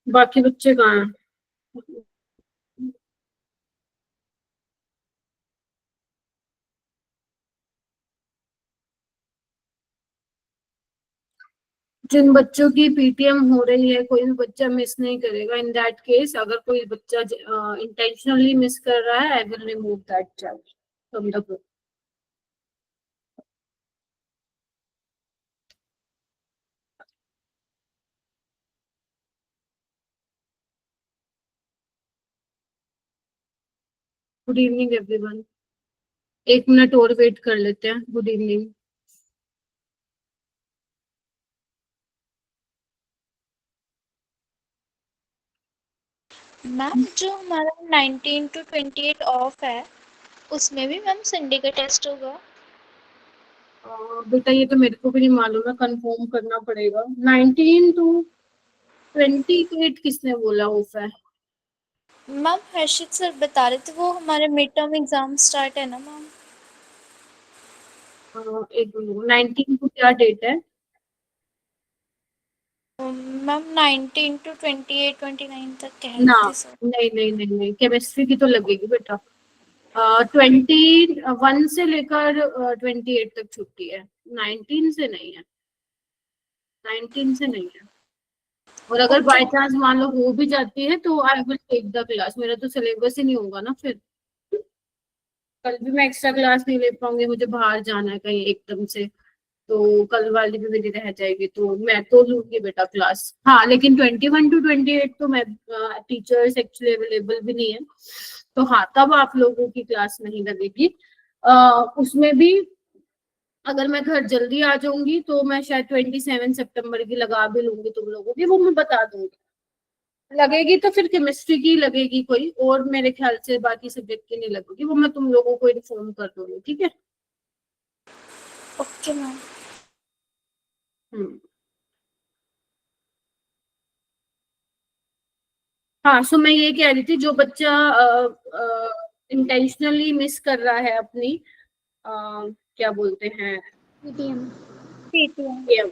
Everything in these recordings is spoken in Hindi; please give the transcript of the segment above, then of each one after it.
बाकी बच्चे कहाँ हैं? जिन बच्चों की पीटीएम हो रही है कोई भी बच्चा मिस नहीं करेगा। इन दैट केस अगर कोई बच्चा इंटेंशनली मिस कर रहा है, I will remove that child from the group. Good evening everyone. 1 minute और वेट कर लेते हैं। Good evening. मैम जो हमारा 19 to 28 ऑफ है उसमें भी मैम संडे का टेस्ट होगा? बेटा ये तो मेरे को भी नहीं मालूम है, कंफर्म करना पड़ेगा। 19 to 28 किसने बोला ऑफ है? मैम हर्षित सर बता रहे थे, वो हमारे मिड टर्म एग्जाम स्टार्ट है ना मैम। एक मिनट, 19 को क्या डेट है? मैम 19 to 28 29 तक कह ना, रहे थे सर। नहीं नहीं नहीं नहीं, केमिस्ट्री की तो लगेगी बेटा। 21 से लेकर 28 तक छुट्टी है। 19 से नहीं है। 19 से नहीं है। और अगर ओके बाय चांस मान लो हो भी जाती है तो I will take the class. मेरा तो सिलेबस ही नहीं होगा ना फिर। कल भी मैं एक्स्ट्रा क्लास नहीं ले पाऊंगी, मुझे बाहर जाना है कहीं एकदम से। तो कल वाली भी मेरी रह जाएगी, तो मैं तो लूंगी बेटा क्लास। हाँ, लेकिन 21 to 28 तो मैं टीचर्स एक्चुअली अवेलेबल भी नहीं है। तो हाँ, तब आप लोगों की क्लास नहीं लगेगी। उसमें भी अगर मैं घर जल्दी आ जाऊंगी तो मैं शायद 27 सितंबर की लगा भी लूंगी तुम लोगों की, वो मैं बता दूंगी। लगेगी तो फिर केमिस्ट्री की लगेगी कोई, और मेरे ख्याल से बाकी सब्जेक्ट की नहीं लगेगी, वो मैं तुम लोगों को इन्फॉर्म कर दूंगी, ठीक है। Okay ma'am. हम्म। हाँ, सो मैं ये कह रही थी, जो बच्चा इंटेंशनली मिस कर रहा है अपनी अ, क्या बोलते हैं, पीटीएम। पीटीएम। PM,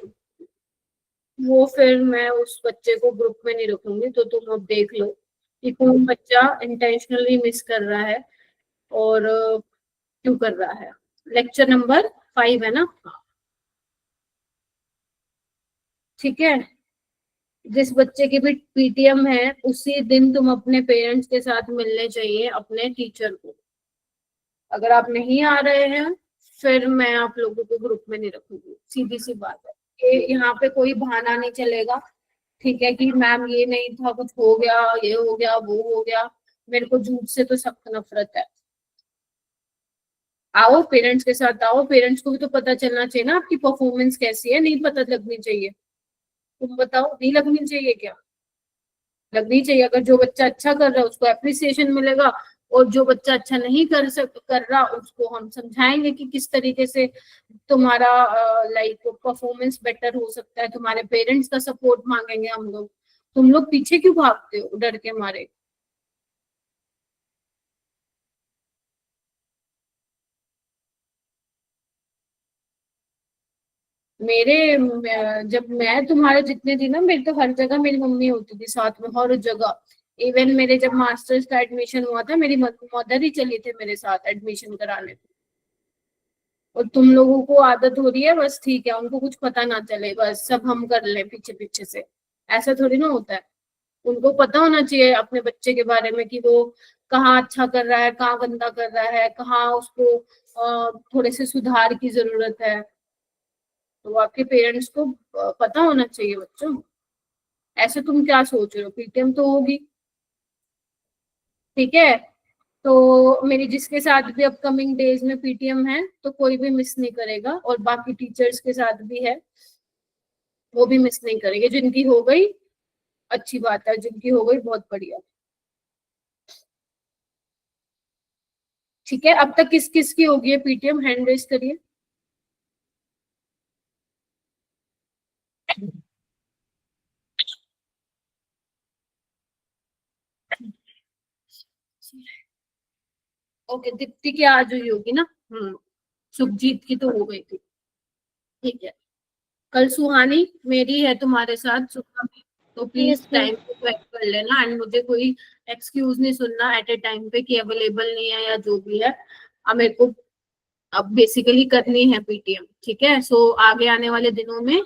वो फिर मैं उस बच्चे को ग्रुप में नहीं रखूंगी। तो तुम अब देख लो कि कौन बच्चा इंटेंशनली मिस कर रहा है और क्यों कर रहा है। लेक्चर नंबर 5 है ना? ठीक है। जिस बच्चे की भी पीटीएम है उसी दिन तुम अपने पेरेंट्स के साथ मिलने चाहिए अपने टीचर को। अगर आप नहीं आ रहे हैं फिर मैं आप लोगों को ग्रुप में नहीं रखूंगी, सीधी सी बात है। ये यहाँ पे कोई बहाना नहीं चलेगा, ठीक है, कि मैम ये नहीं था, कुछ हो गया, ये हो गया, वो हो गया। मेरे को झूठ से तो सख्त नफरत है। आओ पेरेंट्स के साथ आओ, पेरेंट्स को भी तो पता चलना चाहिए ना आपकी परफॉर्मेंस कैसी है। नहीं पता लगनी चाहिए? तुम बताओ, नहीं लगनी चाहिए क्या? लगनी चाहिए। अगर जो बच्चा अच्छा कर रहा है उसको अप्रिसिएशन मिलेगा, और जो बच्चा अच्छा नहीं कर रहा उसको हम समझाएंगे कि किस तरीके से तुम्हारा लाइक परफॉर्मेंस बेटर हो सकता है। तुम्हारे पेरेंट्स का सपोर्ट मांगेंगे हम लोग। तुम लोग पीछे क्यों भागते हो डर के मारे? जब मैं तुम्हारे जितने थी ना, मेरी तो हर जगह मेरी मम्मी होती थी साथ में, हर जगह। इवन मेरे जब मास्टर्स का एडमिशन हुआ था, मेरी मदर ही चली थी मेरे साथ एडमिशन कराने। और तुम लोगों को आदत हो रही है बस, ठीक है, उनको कुछ पता ना चले, बस सब हम कर ले पीछे पीछे से। ऐसा थोड़ी ना होता है। उनको पता होना चाहिए अपने बच्चे के बारे में कि वो कहाँ अच्छा कर रहा है, कहाँ गंदा कर रहा है, कहाँ उसको थोड़े से सुधार की जरूरत है। तो आपके पेरेंट्स को पता होना चाहिए बच्चों। ऐसे तुम क्या सोच रहे हो, पीटीएम तो होगी, ठीक है। तो मेरी जिसके साथ भी अपकमिंग डेज में पीटीएम है तो कोई भी मिस नहीं करेगा, और बाकी टीचर्स के साथ भी है, वो भी मिस नहीं करेंगे। जिनकी हो गई अच्छी बात है, जिनकी हो गई बहुत बढ़िया। ठीक है, अब तक किस किस की होगी पीटीएम, हैंड रेस करिए। ओके, दीप्ति की आज हुई होगी ना। सुखजीत की तो हो गई थी। ठीक है, कल सुहानी मेरी है तुम्हारे साथ सुबह में, तो प्लीज यस मैम। टाइम पे ज्वाइन कर लेना, एंड मुझे कोई एक्सक्यूज नहीं सुनना एट ए टाइम पे कि अवेलेबल नहीं है या जो भी है। अब मेरे को अब बेसिकली करनी है पीटीएम, ठीक है। सो आगे आने वाले दिनों में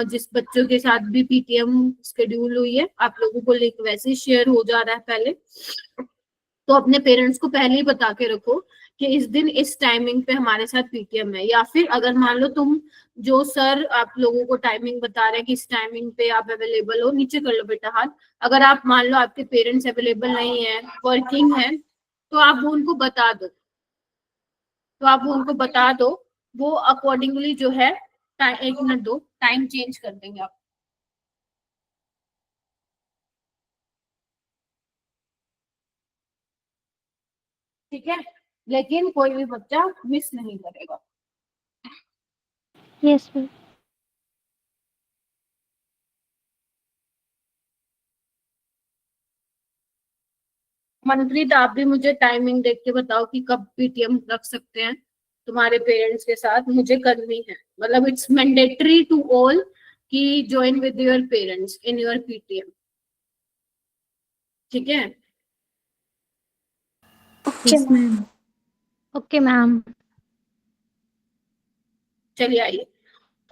जिस बच्चों के साथ भी पीटीएम शेड्यूल हुई है, आप लोगों को लिंक वैसे ही शेयर हो जा रहा है पहले, तो अपने पेरेंट्स को पहले ही बता के रखो कि इस दिन इस टाइमिंग पे हमारे साथ पीटीएम है। या फिर अगर मान लो तुम जो सर आप लोगों को टाइमिंग बता रहे हैं कि इस टाइमिंग पे आप अवेलेबल हो, नीचे कर लो बेटा हाथ। अगर आप मान लो आपके पेरेंट्स अवेलेबल नहीं है, वर्किंग है, तो आप वो उनको बता दो, वो अकॉर्डिंगली जो है 1 मिनट दो, टाइम चेंज कर देंगे आप। ठीक है, लेकिन कोई भी बच्चा मिस नहीं करेगा। Yes ma'am. मनप्रीत, आप भी मुझे टाइमिंग देख के बताओ कि कब पीटीएम रख सकते हैं तुम्हारे पेरेंट्स के साथ, मुझे करनी है। मतलब इट्स मैंडेटरी टू ऑल कि join with your parents in your PTM, ठीक है। Okay ma'am. Okay ma'am. चलिए आइए,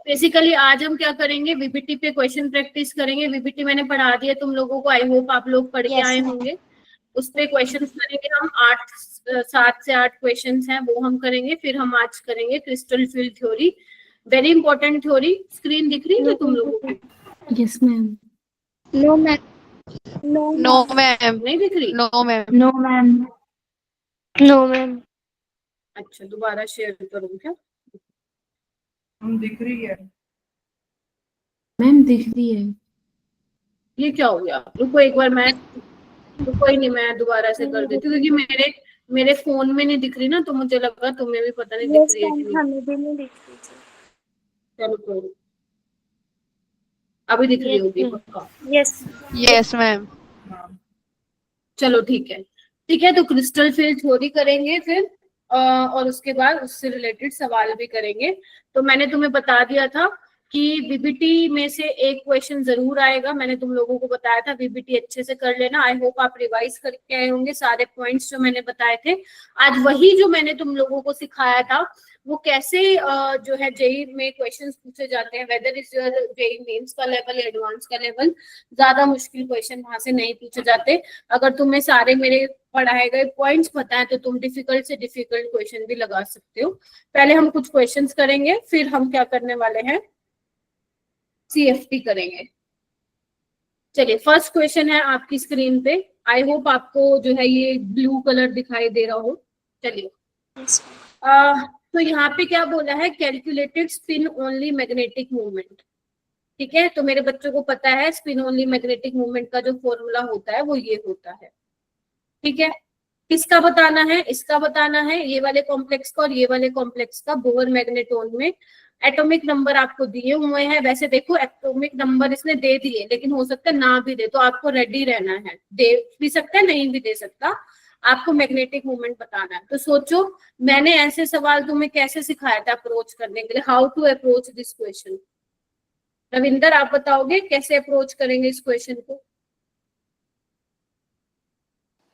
बेसिकली आज हम क्या करेंगे, वीपीटी पे क्वेश्चन प्रैक्टिस करेंगे। वीपीटी मैंने पढ़ा दिया तुम लोगों को, आई होप आप लोग पढ़ के यस आए मैम। होंगे। उस पे क्वेश्चन करेंगे हम, 7 से 8 क्वेश्चन हैं वो हम करेंगे। फिर हम आज करेंगे crystal field theory, very important theory. Screen दिख रही है क्या तुम लोगों को? Yes ma'am. No ma'am. No no ma'am. Ma'am. नहीं दिख रही? No ma'am. No ma'am. No ma'am. अच्छा, दोबारा शेयर करूँ क्या? दिख रही है मैम दिख रही है। ये क्या हो गया? रुको एक बार मैं, तो कोई नहीं, मैं दोबारा से कर देती हूँ, क्योंकि मेरे मेरे फोन में नहीं दिख रही ना, तो मुझे लगा तुम्हें भी पता नहीं दिख यस रही है कि मैम, नहीं। हमें भी नहीं दिख रही थी। चलो कोई नहीं, अभी दिख रही यस होगी मैम। पक्का। यस। Yes ma'am. चलो ठीक है, ठीक है। तो क्रिस्टल फील्ड थ्योरी करेंगे फिर, और उसके बाद उससे रिलेटेड सवाल भी करेंगे। तो मैंने तुम्हें बता दिया था कि वीबीटी में से एक क्वेश्चन जरूर आएगा, मैंने तुम लोगों को बताया था। वीबीटी अच्छे से कर लेना, आई होप आप रिवाइज करके आए होंगे सारे पॉइंट्स जो मैंने बताए थे। आज वही जो मैंने तुम लोगों को सिखाया था, वो कैसे जो है जेई में क्वेश्चंस पूछे जाते हैं, whether is your JEE mains का लेवल, एडवांस का लेवल, ज्यादा मुश्किल क्वेश्चन वहां से नहीं पूछे जाते। अगर तुम्हें सारे मेरे पढ़ाए गए पॉइंट्स पता है तो तुम डिफिकल्ट से डिफिकल्ट क्वेश्चन भी लगा सकते हो। पहले हम कुछ क्वेश्चंस करेंगे, फिर हम क्या करने वाले हैं, सीएफटी करेंगे। चलिए, फर्स्ट क्वेश्चन है आपकी स्क्रीन पे। आई होप आपको जो है ये ब्लू कलर दिखाई दे रहा हो। चलिए, तो यहाँ पे क्या बोला है, calculated spin only magnetic movement. ठीक है, तो मेरे बच्चों को पता है स्पिन ओनली मैग्नेटिक मूवमेंट का जो फॉर्मूला होता है वो ये होता है। ठीक है, किसका बताना है, इसका बताना है, ये वाले कॉम्प्लेक्स का और ये वाले कॉम्प्लेक्स का। बोहर मैग्नेटोन में एटॉमिक नंबर आपको दिए हुए हैं। वैसे देखो एटॉमिक नंबर इसने दे दिए, लेकिन हो सकता है ना भी दे, तो आपको रेडी रहना है। दे भी सकता है, नहीं भी दे सकता, आपको मैग्नेटिक मूवमेंट बताना है। तो सोचो, मैंने ऐसे सवाल तुम्हें कैसे सिखाया था अप्रोच करने के लिए, how to approach this question. Ravinder, आप बताओगे कैसे अप्रोच करेंगे इस क्वेश्चन को?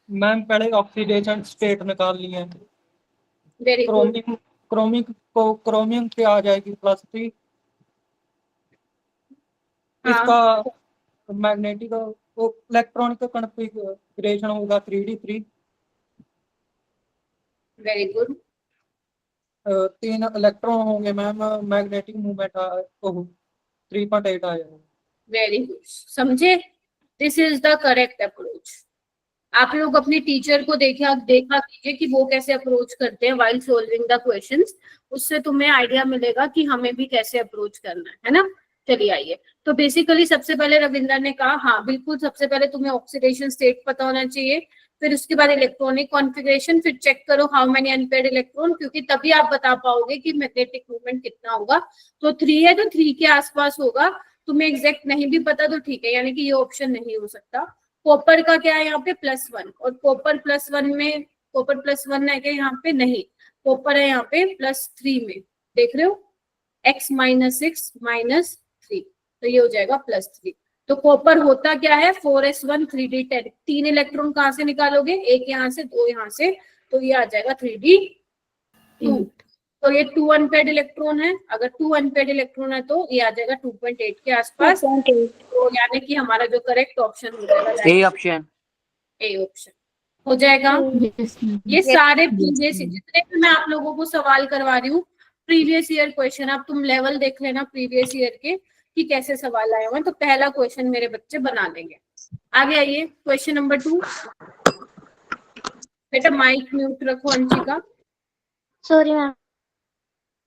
मैम पहले ऑक्सीडेशन स्टेट निकाल लिए हैं। Very good. क्रोमियम पे आ जाएगी +3। इसका मैग्नेटिक इलेक्ट्रॉनिक कॉन्फ़िगरेशन होगा 3d3। Very good. 3 इलेक्ट्रॉन होंगे मैम, मैग्नेटिक मूवमेंट 3.8 आएगा। वेरी गुड, समझे? This is the correct approach. आप लोग अपनी टीचर को देखा कीजिए कि वो कैसे अप्रोच करते हैं व्हाइल सॉल्विंग द क्वेश्चंस, उससे तुम्हें आइडिया मिलेगा कि हमें भी कैसे अप्रोच करना है ना। चलिए आइए, तो बेसिकली सबसे पहले रविंदर ने कहा, हाँ बिल्कुल, सबसे पहले तुम्हें ऑक्सीडेशन स्टेट पता होना चाहिए, फिर उसके बाद इलेक्ट्रॉनिक कॉन्फ़िगरेशन, फिर चेक करो हाउ मेनी अनपेयर्ड इलेक्ट्रॉन, क्योंकि तभी आप बता पाओगे कि मैग्नेटिक मूवमेंट कितना होगा। तो 3 है तो 3 के आसपास होगा। तुम्हें एग्जैक्ट नहीं भी पता तो ठीक है, यानी कि ये ऑप्शन नहीं हो सकता। कॉपर का क्या है यहाँ पे +1, और कॉपर +1 में कॉपर +1 है क्या यहाँ पे? नहीं, कॉपर है यहाँ पे +3 में, देख रहे हो, x - 6 - 3, तो ये हो जाएगा +3। तो कॉपर होता क्या है? 4s1 3d10। 3 इलेक्ट्रॉन कहाँ से निकालोगे? एक यहाँ से, 2 यहाँ से, तो ये आ जाएगा 3d2। तो ये 2 अनपेयर्ड इलेक्ट्रॉन है, अगर 2 अनपेयर्ड इलेक्ट्रॉन है तो ये आ जाएगा 2.8 के आसपास। तो यानी कि हमारा जो करेक्ट ऑप्शन हो जाएगा ए ऑप्शन, ए ऑप्शन हो जाएगा। ये सारे प्रीवियस जितने भी मैं आप लोगों को सवाल करवा रही हूँ, प्रीवियस ईयर क्वेश्चन। अब तुम लेवल देख लेना प्रीवियस ईयर के कि कैसे सवाल आए हुए हैं, तो पहला क्वेश्चन मेरे बच्चे बना देंगे। आगे आइए, क्वेश्चन नंबर 2। बेटा माइक म्यूट रखो अंशिका। Sorry ma'am.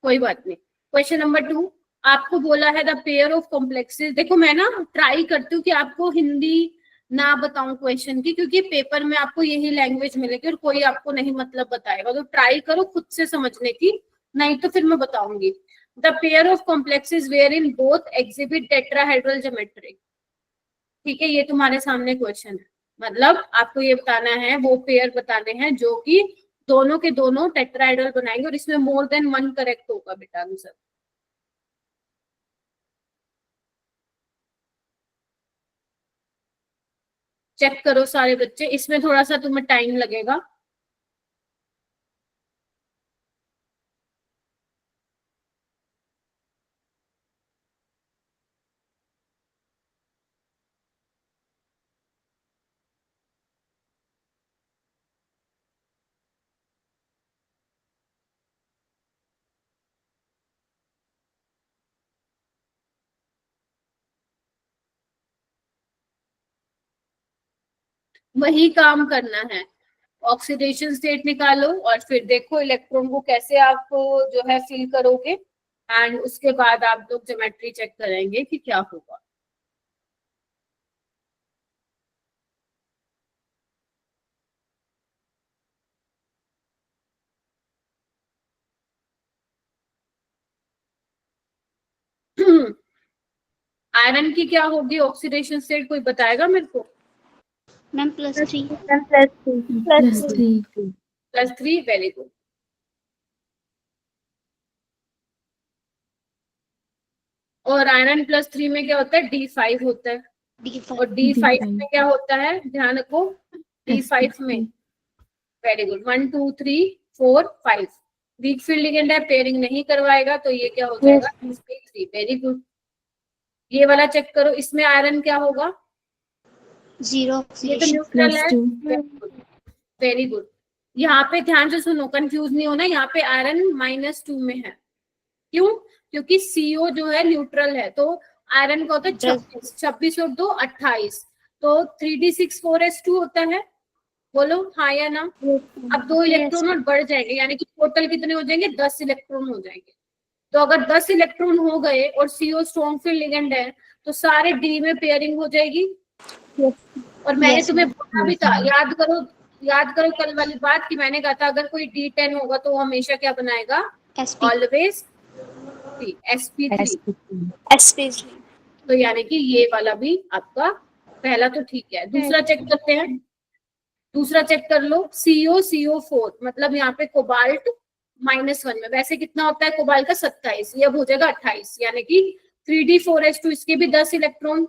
कोई बात नहीं। क्वेश्चन नंबर 2, आपको बोला है द पेयर ऑफ कॉम्प्लेक्सेस। देखो मैं ना ट्राई करती हूँ कि आपको हिंदी ना बताऊं क्वेश्चन की, क्योंकि पेपर में आपको यही लैंग्वेज मिलेगी और कोई आपको नहीं मतलब बताएगा, तो ट्राई करो खुद से समझने की, नहीं तो फिर मैं बताऊंगी। The pair of complexes where in both exhibit tetrahedral geometry. ठीक है, ये तुम्हारे सामने क्वेश्चन है, मतलब आपको ये बताना है, वो पेयर बताने हैं जो कि दोनों के दोनों टेट्राहेड्रल बनाएंगे, और इसमें मोर देन 1 करेक्ट होगा बेटा आंसर। चेक करो सारे बच्चे, इसमें थोड़ा सा तुम्हें टाइम लगेगा। वही काम करना है, ऑक्सीडेशन स्टेट निकालो और फिर देखो इलेक्ट्रॉन को कैसे आप जो है फिल करोगे, एंड उसके बाद आप लोग ज्योमेट्री चेक करेंगे कि क्या होगा। आयरन की क्या होगी ऑक्सीडेशन स्टेट, कोई बताएगा मेरे को? मैम +3। +3, very good. और आयरन +3 में क्या होता है? D5 होता है। और D5 में क्या होता है? ध्यान रखो, D5 में very good 1 2 3 4 5 week field ligand है, पेयरिंग नहीं करवाएगा, तो ये क्या हो जाएगा? sp3, very good. ये वाला चेक करो, इसमें आयरन क्या होगा? 0 ये तो न्यूट्रल है, वेरी गुड। यहाँ पे ध्यान से सुनो, कंफ्यूज नहीं होना, यहाँ पे आयरन -2 में है। क्यों? क्योंकि CO जो है न्यूट्रल है, तो आयरन का होता है 26, 26 और 2 28, तो 3d6 4s2 होता है। बोलो हाँ या ना। अब 2 इलेक्ट्रॉन और बढ़ जाएंगे, यानी कि टोटल कितने हो जाएंगे? 10 इलेक्ट्रॉन हो जाएंगे। तो अगर 10 इलेक्ट्रॉन हो गए और CO स्ट्रॉन्ग फील्ड लिगेंड है, तो सारे D में पेयरिंग हो जाएगी। और मैंने तुम्हें बोला भी था, याद करो कल वाली बात कि मैंने कहा था अगर कोई D10 होगा तो वो हमेशा क्या बनाएगा? Always sp3। तो यानी कि ये वाला भी आपका पहला तो ठीक है। दूसरा चेक करते हैं, दूसरा चेक कर लो, CO4, मतलब यहाँ पे कोबाल्ट -1 में, वैसे कितना होता है कोबाल्ट का? 27, ये अब हो जाएगा 28, यानी कि 3d4s2, इसके भी 10 इलेक्ट्रॉन।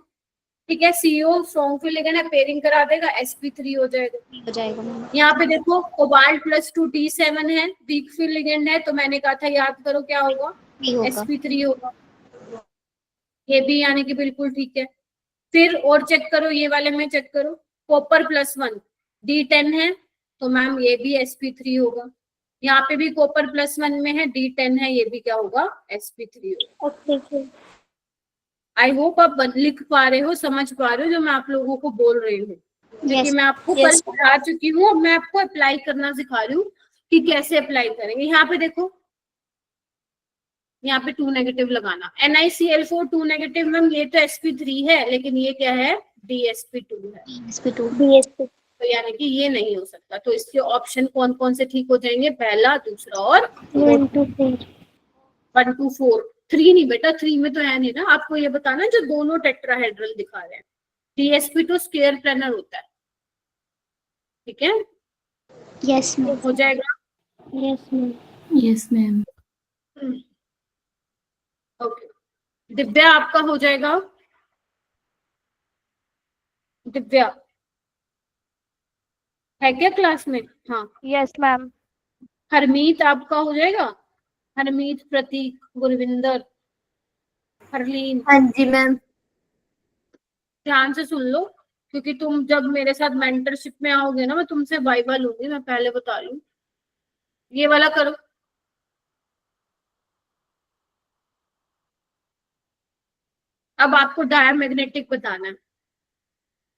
ठीक है, CO स्ट्रॉन्ग फील्ड लिगेंड है, पेयरिंग करा देगा, sp3 हो जाएगा। यहाँ पे देखो कोबाल्ट +2 D7 है, वीक फील्ड लिगेंड है, तो मैंने कहा था याद करो क्या होगा? sp3 होगा। ये भी यानी कि बिल्कुल ठीक है। फिर और चेक करो, ये वाले में चेक करो, कॉपर +1 D10 है, तो मैम ये भी sp3 होगा। यहाँ पे भी कॉपर +1 में है, D10 है, ये भी क्या होगा? sp3 होगा। आई होप आप लिख पा रहे हो, समझ पा रहे हो जो मैं आप लोगों को बोल रही हूँ, क्योंकि मैं आपको कल बता चुकी हूँ, अब मैं आपको अप्लाई करना सिखा रही हूँ कि कैसे अप्लाई करेंगे। यहाँ पे देखो, यहाँ पे 2 नेगेटिव लगाना, NiCl4 2 नेगेटिव, मैम ये तो sp3 है, लेकिन ये क्या है? dsp2 है। तो यानी कि ये नहीं हो सकता, तो इसके ऑप्शन कौन कौन से ठीक हो जाएंगे? पहला, दूसरा और 1 2 4। 3 नहीं बेटा, 3 में तो है नहीं ना, आपको ये बताना जो दोनों टेट्राहेड्रल दिखा रहे हैं। dsp2 स्क्वायर प्लेनर होता है, ठीक है। यस तो मैम। हो जाएगा। Yes ma'am. Yes ma'am. Okay, Divya आपका हो जाएगा। दिव्या है क्या क्लास में? हाँ। Yes ma'am. हरमीत आपका हो जाएगा। हरमीत, प्रतीक, गुरविंदर, हरलीन, हाँ जी मैम। ध्यान से सुन लो, क्योंकि तुम जब मेरे साथ मेंटरशिप में आओगे ना, मैं तुमसे वाइवा लूंगी, मैं पहले बता रही हूँ। ये वाला करो। अब आपको डायमैग्नेटिक बताना है।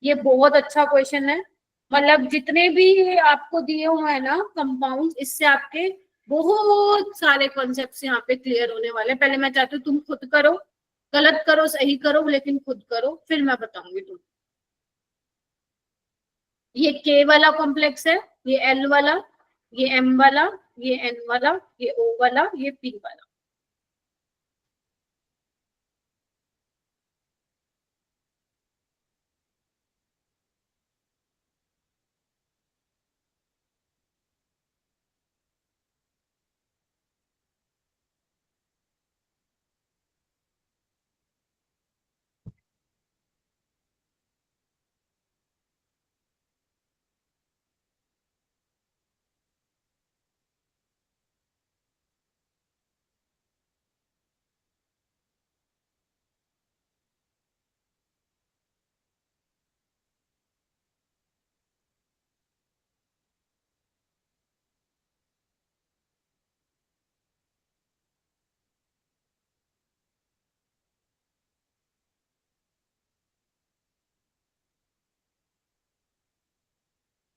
ये बहुत अच्छा क्वेश्चन है। मतलब जितने भी आपको दिए हुए हैं ना कंपाउंड, इससे आपके बहुत सारे कॉन्सेप्ट्स यहाँ पे क्लियर होने वाले हैं। पहले मैं चाहती हूँ तुम खुद करो, गलत करो सही करो, लेकिन खुद करो, फिर मैं बताऊंगी तुम। ये के वाला कॉम्प्लेक्स है, ये एल वाला, ये एम वाला, ये एन वाला, ये ओ वाला, ये पी वाला।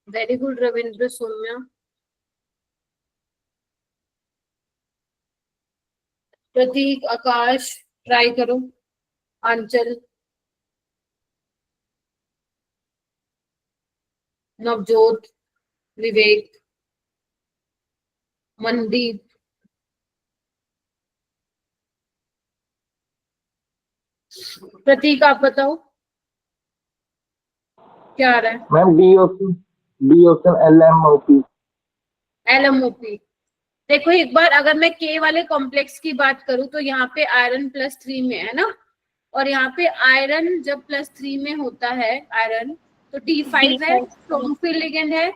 वेरी गुड रविंद्र, सौम्या, प्रतीक, आकाश, ट्राई करो, आंचल, नवजोत, विवेक, मनदीप, प्रतीक आप बताओ क्या आ रहा है? Ma'am D option LMOP। LMOP। देखो एक बार, अगर मैं के वाले कॉम्प्लेक्स की बात करूं तो यहाँ पे आयरन +3 में है ना, और यहाँ पे आयरन जब +3 में होता है आयरन, तो D5 है, स्ट्रॉन्ग फील्ड लिगेंड है,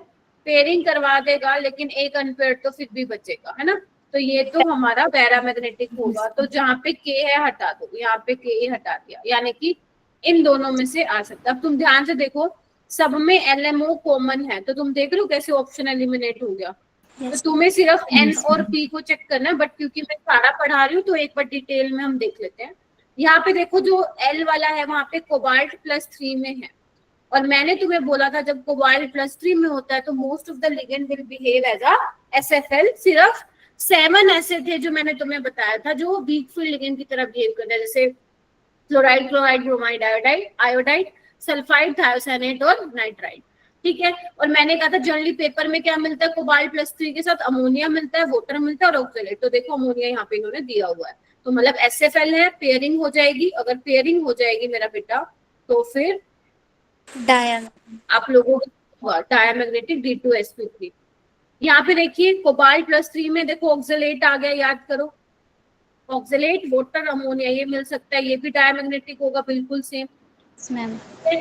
पेयरिंग करवा देगा, लेकिन एक अनपेयर्ड तो फिर भी बचेगा, है ना। तो ये तो हमारा पैरामैग्नेटिक होगा। तो जहाँ पे के है हटा दो, यहाँ पे के हटा दिया, यानी कि इन दोनों में से आ सकता है। अब तुम ध्यान से देखो, सब में LMO कॉमन है, तो तुम देख लो कैसे ऑप्शन एलिमिनेट हो गया। तो तुम्हें सिर्फ एन और पी को चेक करना है, बट क्योंकि मैं सारा पढ़ा रही हूँ तो एक बार डिटेल में हम देख लेते हैं। यहाँ पे देखो जो एल वाला है वहां पे कोबाल्ट +3 में है, और मैंने तुम्हें बोला था जब कोबाल्ट +3 में होता है तो most of the ligand will behave as a SFL। सिर्फ 7 ऐसे थे जो मैंने तुम्हें बताया था जो वीक फील्ड लिगेंड की तरह बिहेव करते हैं, जैसे chloride, chloride, bromide, iodide, iodide, sulphide, thiocyanate और नाइट्राइड। ठीक है, और मैंने कहा था जनरली पेपर में क्या मिलता है, कोबाल्ट +3 के साथ अमोनिया मिलता है, वाटर मिलता है और ऑक्सलेट। तो देखो अमोनिया यहाँ पे इन्होंने दिया हुआ है, तो मतलब SFL है, पेयरिंग हो जाएगी। अगर पेयरिंग हो जाएगी मेरा बेटा तो फिर आप लोगों को डायमैग्नेटिक D2sp3। यहाँ पे देखिए कोबाल्ट +3 में देखो ऑक्सलेट आ गया, याद करो ऑक्सलेट, वाटर, अमोनिया, ये मिल सकता है, ये भी डायमैग्नेटिक होगा, बिल्कुल सेम।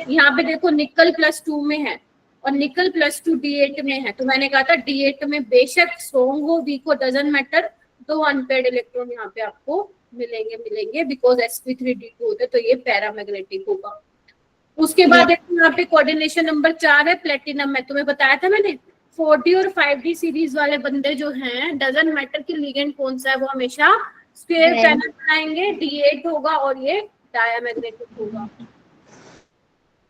यहाँ पे देखो निकल +2 में है, और निकल +2 D8 में है, तो मैंने कहा था D8 में बेशक स्ट्रॉन्ग हो वीक हो डजंट मैटर, 2 अनपेयर्ड इलेक्ट्रॉन यहाँ पे आपको मिलेंगे बिकॉज sp3d2 होते, तो ये पैरामैग्नेटिक होगा। उसके बाद यहाँ पे कोऑर्डिनेशन नंबर 4 है प्लेटिनम में। तुम्हें बताया था मैंने 4D और 5D सीरीज वाले बंदे जो हैं, डजंट मैटर कि लिगेंड कौन सा है, वो हमेशा स्क्वायर पैनल बनाएंगे, D8 होगा और ये डायमैग्नेटिक होगा।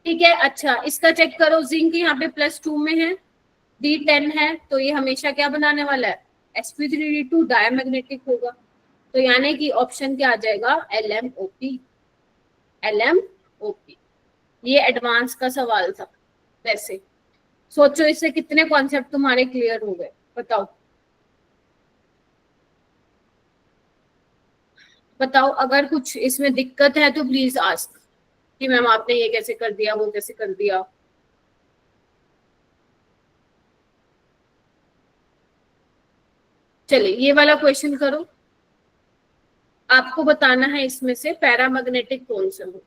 ठीक है, अच्छा इसका चेक करो, जिंक यहाँ पे +2 में है, D10 है, तो ये हमेशा क्या बनाने वाला है, sp3d2 डायमैग्नेटिक होगा। तो यानी कि ऑप्शन क्या आ जाएगा, LMOP। LMOP। ये एडवांस का सवाल था। वैसे सोचो इससे कितने कॉन्सेप्ट तुम्हारे क्लियर हो गए, बताओ बताओ। अगर कुछ इसमें दिक्कत है तो प्लीज आस्क कि मैम आपने ये कैसे कर दिया, वो कैसे कर दिया। चलिए ये वाला क्वेश्चन करो। आपको बताना है इसमें से पैरामैग्नेटिक कौन सा हो।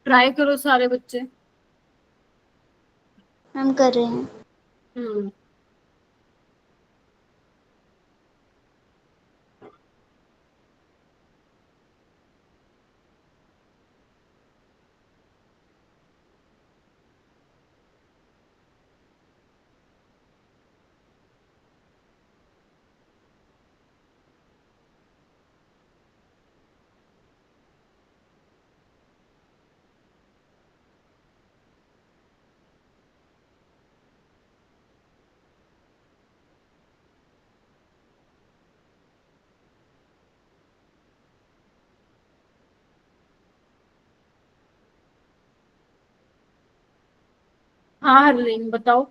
ट्राई करो सारे बच्चे। हम कर रहे हैं। हम्म। हाँ हरलीन बताओ।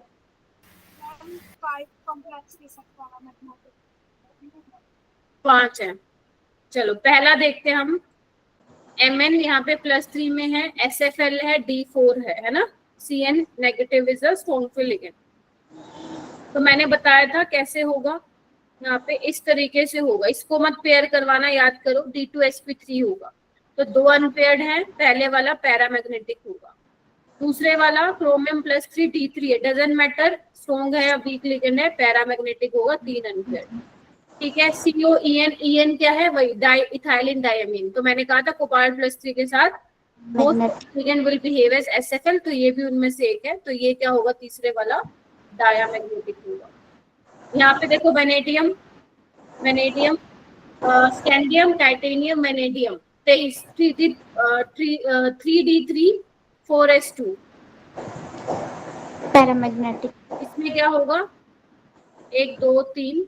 5 है। चलो पहला देखते हैं हम। Mn यहाँ पे +3 में है, SFL है, D4 है ना। Cn negative is a strong field ligand. तो मैंने बताया था कैसे होगा, यहाँ पे इस तरीके से होगा। इसको मत पेयर करवाना, याद करो D2sp3 होगा। तो 2 अनपेयर्ड है, पहले वाला पैरामैग्नेटिक होगा। दूसरे वाला क्रोमियम +3 D3 है, डजेंट मैटर स्ट्रॉन्ग है या वीक लिगेंड है, पैरामैग्नेटिक होगा, 3 अनपेयर्ड। ठीक है। COEN, EN क्या है, वही डाई इथाइलिन डायमीन। तो मैंने कहा था कोबाल्ट +3 के साथ ligand will behave as SFL, तो ये भी उनमें से एक है। तो ये क्या होगा, तीसरे वाला डायामैग्नेटिक होगा। यहाँ पे देखो vanadium, vanadium, scandium, titanium, vanadium 23, 3D3 4s2। Paramagnetic. इसमें क्या होगा, 1 2 3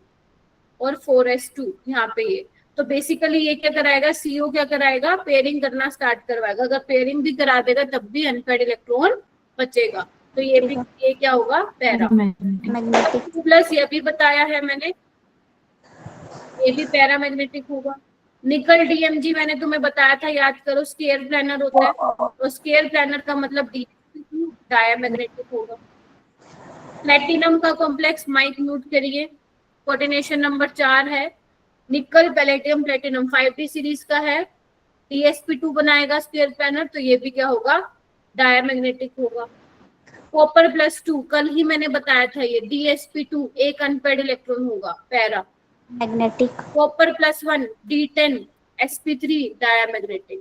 और 4s2 यहाँ पे ये। तो बेसिकली ये क्या कराएगा, CO क्या कराएगा, पेयरिंग करना स्टार्ट करवाएगा। अगर पेयरिंग भी करा देगा तब भी अनपेयर्ड इलेक्ट्रॉन बचेगा। तो ये भी, ये क्या होगा, पैरा मैग्नेटिक। प्लस ये भी बताया है मैंने, ये भी पैरामैग्नेटिक होगा। निकल DMG मैंने तुम्हें बताया था, याद करो, स्केयर प्लानर होता है। तो स्केयर प्लानर का मतलब डायामैग्नेटिक होगा। प्लेटिनम का कॉम्प्लेक्स माइक नोट करिए, कोऑर्डिनेशन नंबर 4 है। निकल पैलेडियम प्लेटिनम 5D सीरीज का है, DsP2 बनाएगा स्क्वायर प्लानर। तो ये भी क्या होगा, डायामैग्नेटिक होगा। कॉपर +2 कल ही मैंने बताया था, ये DsP2 एक अनपेयर्ड इलेक्ट्रॉन होगा, para magnetic. Copper +1 D10 sp3 diamagnetic.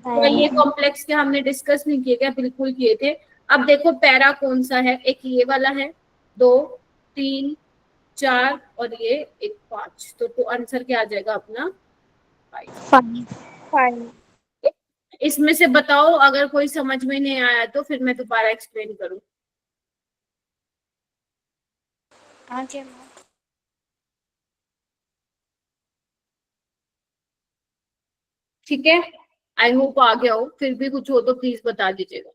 तो ये कॉम्प्लेक्स के हमने डिस्कस नहीं किए क्या, बिल्कुल किए थे। अब देखो पैरा कौन सा है, एक ये वाला है, 2 3 4 और ये एक 5। तो आंसर क्या आ जाएगा अपना, 5। इसमें से बताओ, अगर कोई समझ में नहीं आया तो फिर मैं दोबारा एक्सप्लेन करूं। ठीक है, आई होप आ गया हो। फिर भी कुछ हो तो प्लीज बता दीजिएगा।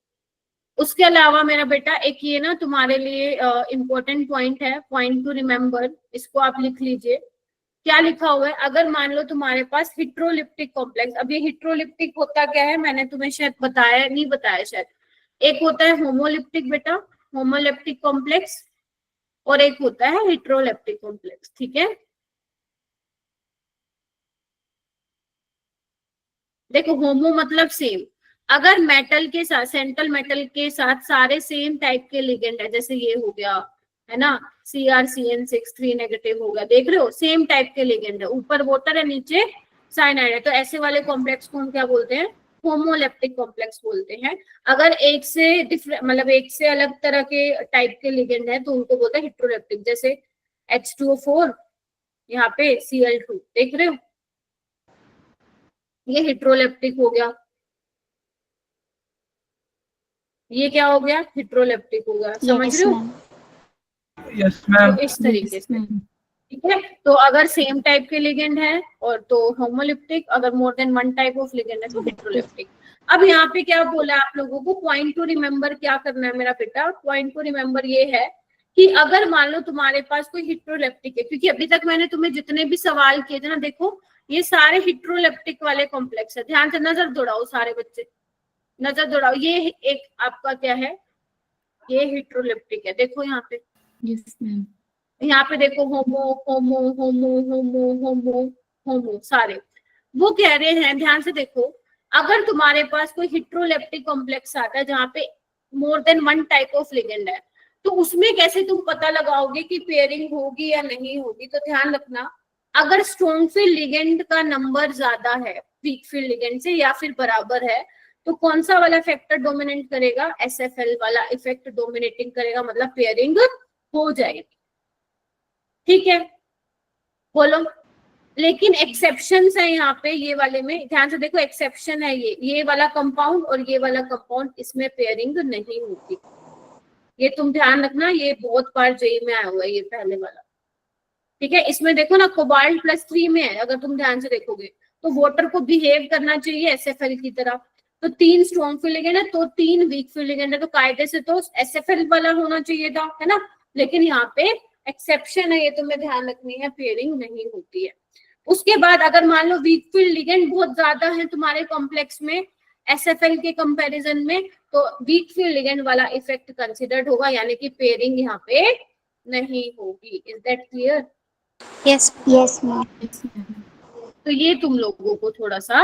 उसके अलावा मेरा बेटा एक ये ना तुम्हारे लिए इम्पोर्टेंट पॉइंट है, पॉइंट टू रिमेम्बर, इसको आप लिख लीजिए। क्या लिखा हुआ है, अगर मान लो तुम्हारे पास हिट्रोलिप्टिक कॉम्प्लेक्स। अब ये हिट्रोलिप्टिक होता क्या है, मैंने तुम्हें शायद बताया, नहीं बताया शायद। एक होता है होमोलिप्टिक बेटा, होमोलिप्टिक कॉम्प्लेक्स, और एक होता है हिट्रोलिप्टिक कॉम्प्लेक्स। ठीक है, देखो होमो मतलब सेम। अगर मेटल के साथ, सेंट्रल मेटल के साथ सारे सेम टाइप के लिगेंड है, जैसे ये हो गया है ना, CrCN6 3 नेगेटिव हो गया, देख रहे हो, सेम टाइप के लिगेंड है, ऊपर वाटर है नीचे साइनाइड है। तो ऐसे वाले कॉम्प्लेक्स को हम क्या बोलते हैं, होमोलेप्टिक कॉम्प्लेक्स बोलते हैं। अगर एक से डिफरेंट, मतलब एक से अलग तरह के टाइप के लिगेंड है तो उनको बोलते हैं हिट्रोलेप्टिक। जैसे H2O4 यहाँ पे Cl2 देख रहे हो, ये हेट्रोलेप्टिक हो गया, ये क्या हो गया, हेट्रोलेप्टिक हो गया, समझ रहे हो? Yes ma'am. तो इस तरीके से, ठीक है। तो अगर सेम टाइप के लिगेंड है और तो होमोलिप्टिक, अगर more than one type of ligand है तो हेट्रोलिप्टिक। अब यहाँ पे क्या बोला आप लोगों को, पॉइंट टू रिमेम्बर क्या करना है मेरा बेटा, पॉइंट टू रिमेम्बर ये है कि अगर मान लो तुम्हारे पास कोई हेट्रोलेप्टिक है, क्योंकि अभी तक मैंने तुम्हें जितने भी सवाल किए थे ना, देखो ये सारे हेट्रोलेप्टिक वाले कॉम्प्लेक्स है, ध्यान से नजर दौड़ाओ सारे बच्चे, नजर दौड़ाओ, ये एक आपका क्या है, ये हेट्रोलेप्टिक है, देखो यहाँ पे, यस मैम, यहाँ पे देखो होमो होमो होमो होमो होमो होमो सारे, वो कह रहे हैं, ध्यान से देखो, अगर तुम्हारे पास कोई हेट्रोलेप्टिक कॉम्प्लेक्स आता है जहाँ पे more than one type of ligand है, तो उसमें कैसे तुम पता लगाओगे कि पेयरिंग होगी या नहीं होगी। तो ध्यान रखना, अगर स्ट्रॉन्ग फील्ड लिगेंड का नंबर ज्यादा है वीक फील्ड लिगेंड से या फिर बराबर है, तो कौन सा वाला फैक्टर डोमिनेट करेगा, SFL वाला इफेक्ट डोमिनेटिंग करेगा, मतलब पेयरिंग हो जाएगी, ठीक है, बोलो। लेकिन एक्सेप्शंस है यहाँ पे, ये वाले में ध्यान से देखो, एक्सेप्शन है ये वाला कंपाउंड और ये वाला कंपाउंड, इसमें पेयरिंग नहीं होती, ये तुम ध्यान रखना, ये बहुत बार जेई में आया हुआ है ये पहले वाला, ठीक है। इसमें देखो ना कोबाल्ट +3 में है, अगर तुम ध्यान से देखोगे तो वाटर को बिहेव करना चाहिए SFL की तरह, तो 3 स्ट्रॉन्ग फील्ड लिगेंड है तो 3 वीक फील्ड लिगेंड है, तो कायदे से तो SFL वाला होना चाहिए था, है ना, लेकिन यहाँ पे एक्सेप्शन है, ये तुम्हें ध्यान रखनी है, पेयरिंग नहीं होती है। उसके बाद अगर मान लो वीक फील्ड लिगेंड बहुत ज्यादा है तुम्हारे कॉम्प्लेक्स में SFL के कंपैरिजन में, तो वीक फील्ड लिगेंड वाला इफेक्ट कंसिडर्ड होगा, यानी कि पेयरिंग यहाँ पे नहीं होगी। Is that clear? Yes ma'am. तो ये तुम लोगों को थोड़ा सा,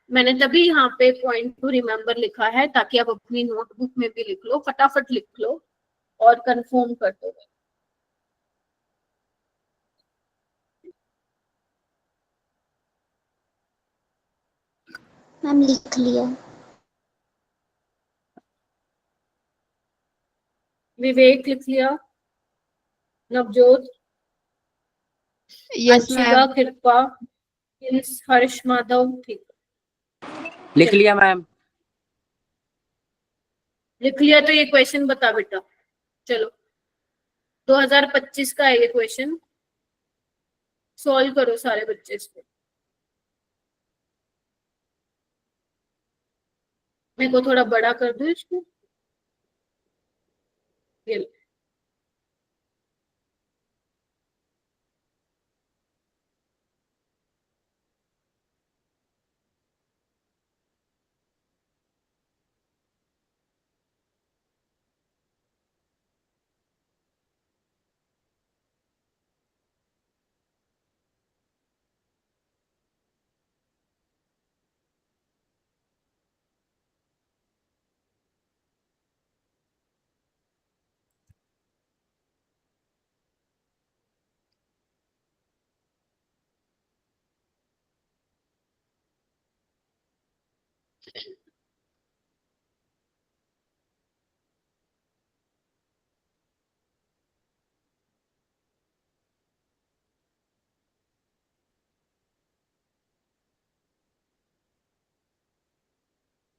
मैंने तभी यहाँ पे पॉइंट टू रिमेम्बर लिखा है ताकि आप अपनी नोटबुक में भी लिख लो, फटाफट लिख लो और कंफर्म कर दो। मैम लिख लिया। विवेक लिख लिया, नवजोत, अंशिका, कृपा, हर्ष, माधव, ठीक, लिख लिया मैम। लिख लिया। तो ये क्वेश्चन बता बेटा, चलो 2025 का है ये क्वेश्चन, सॉल्व करो सारे बच्चे इसको। मेरे को थोड़ा बड़ा कर दो इसको, ये लो।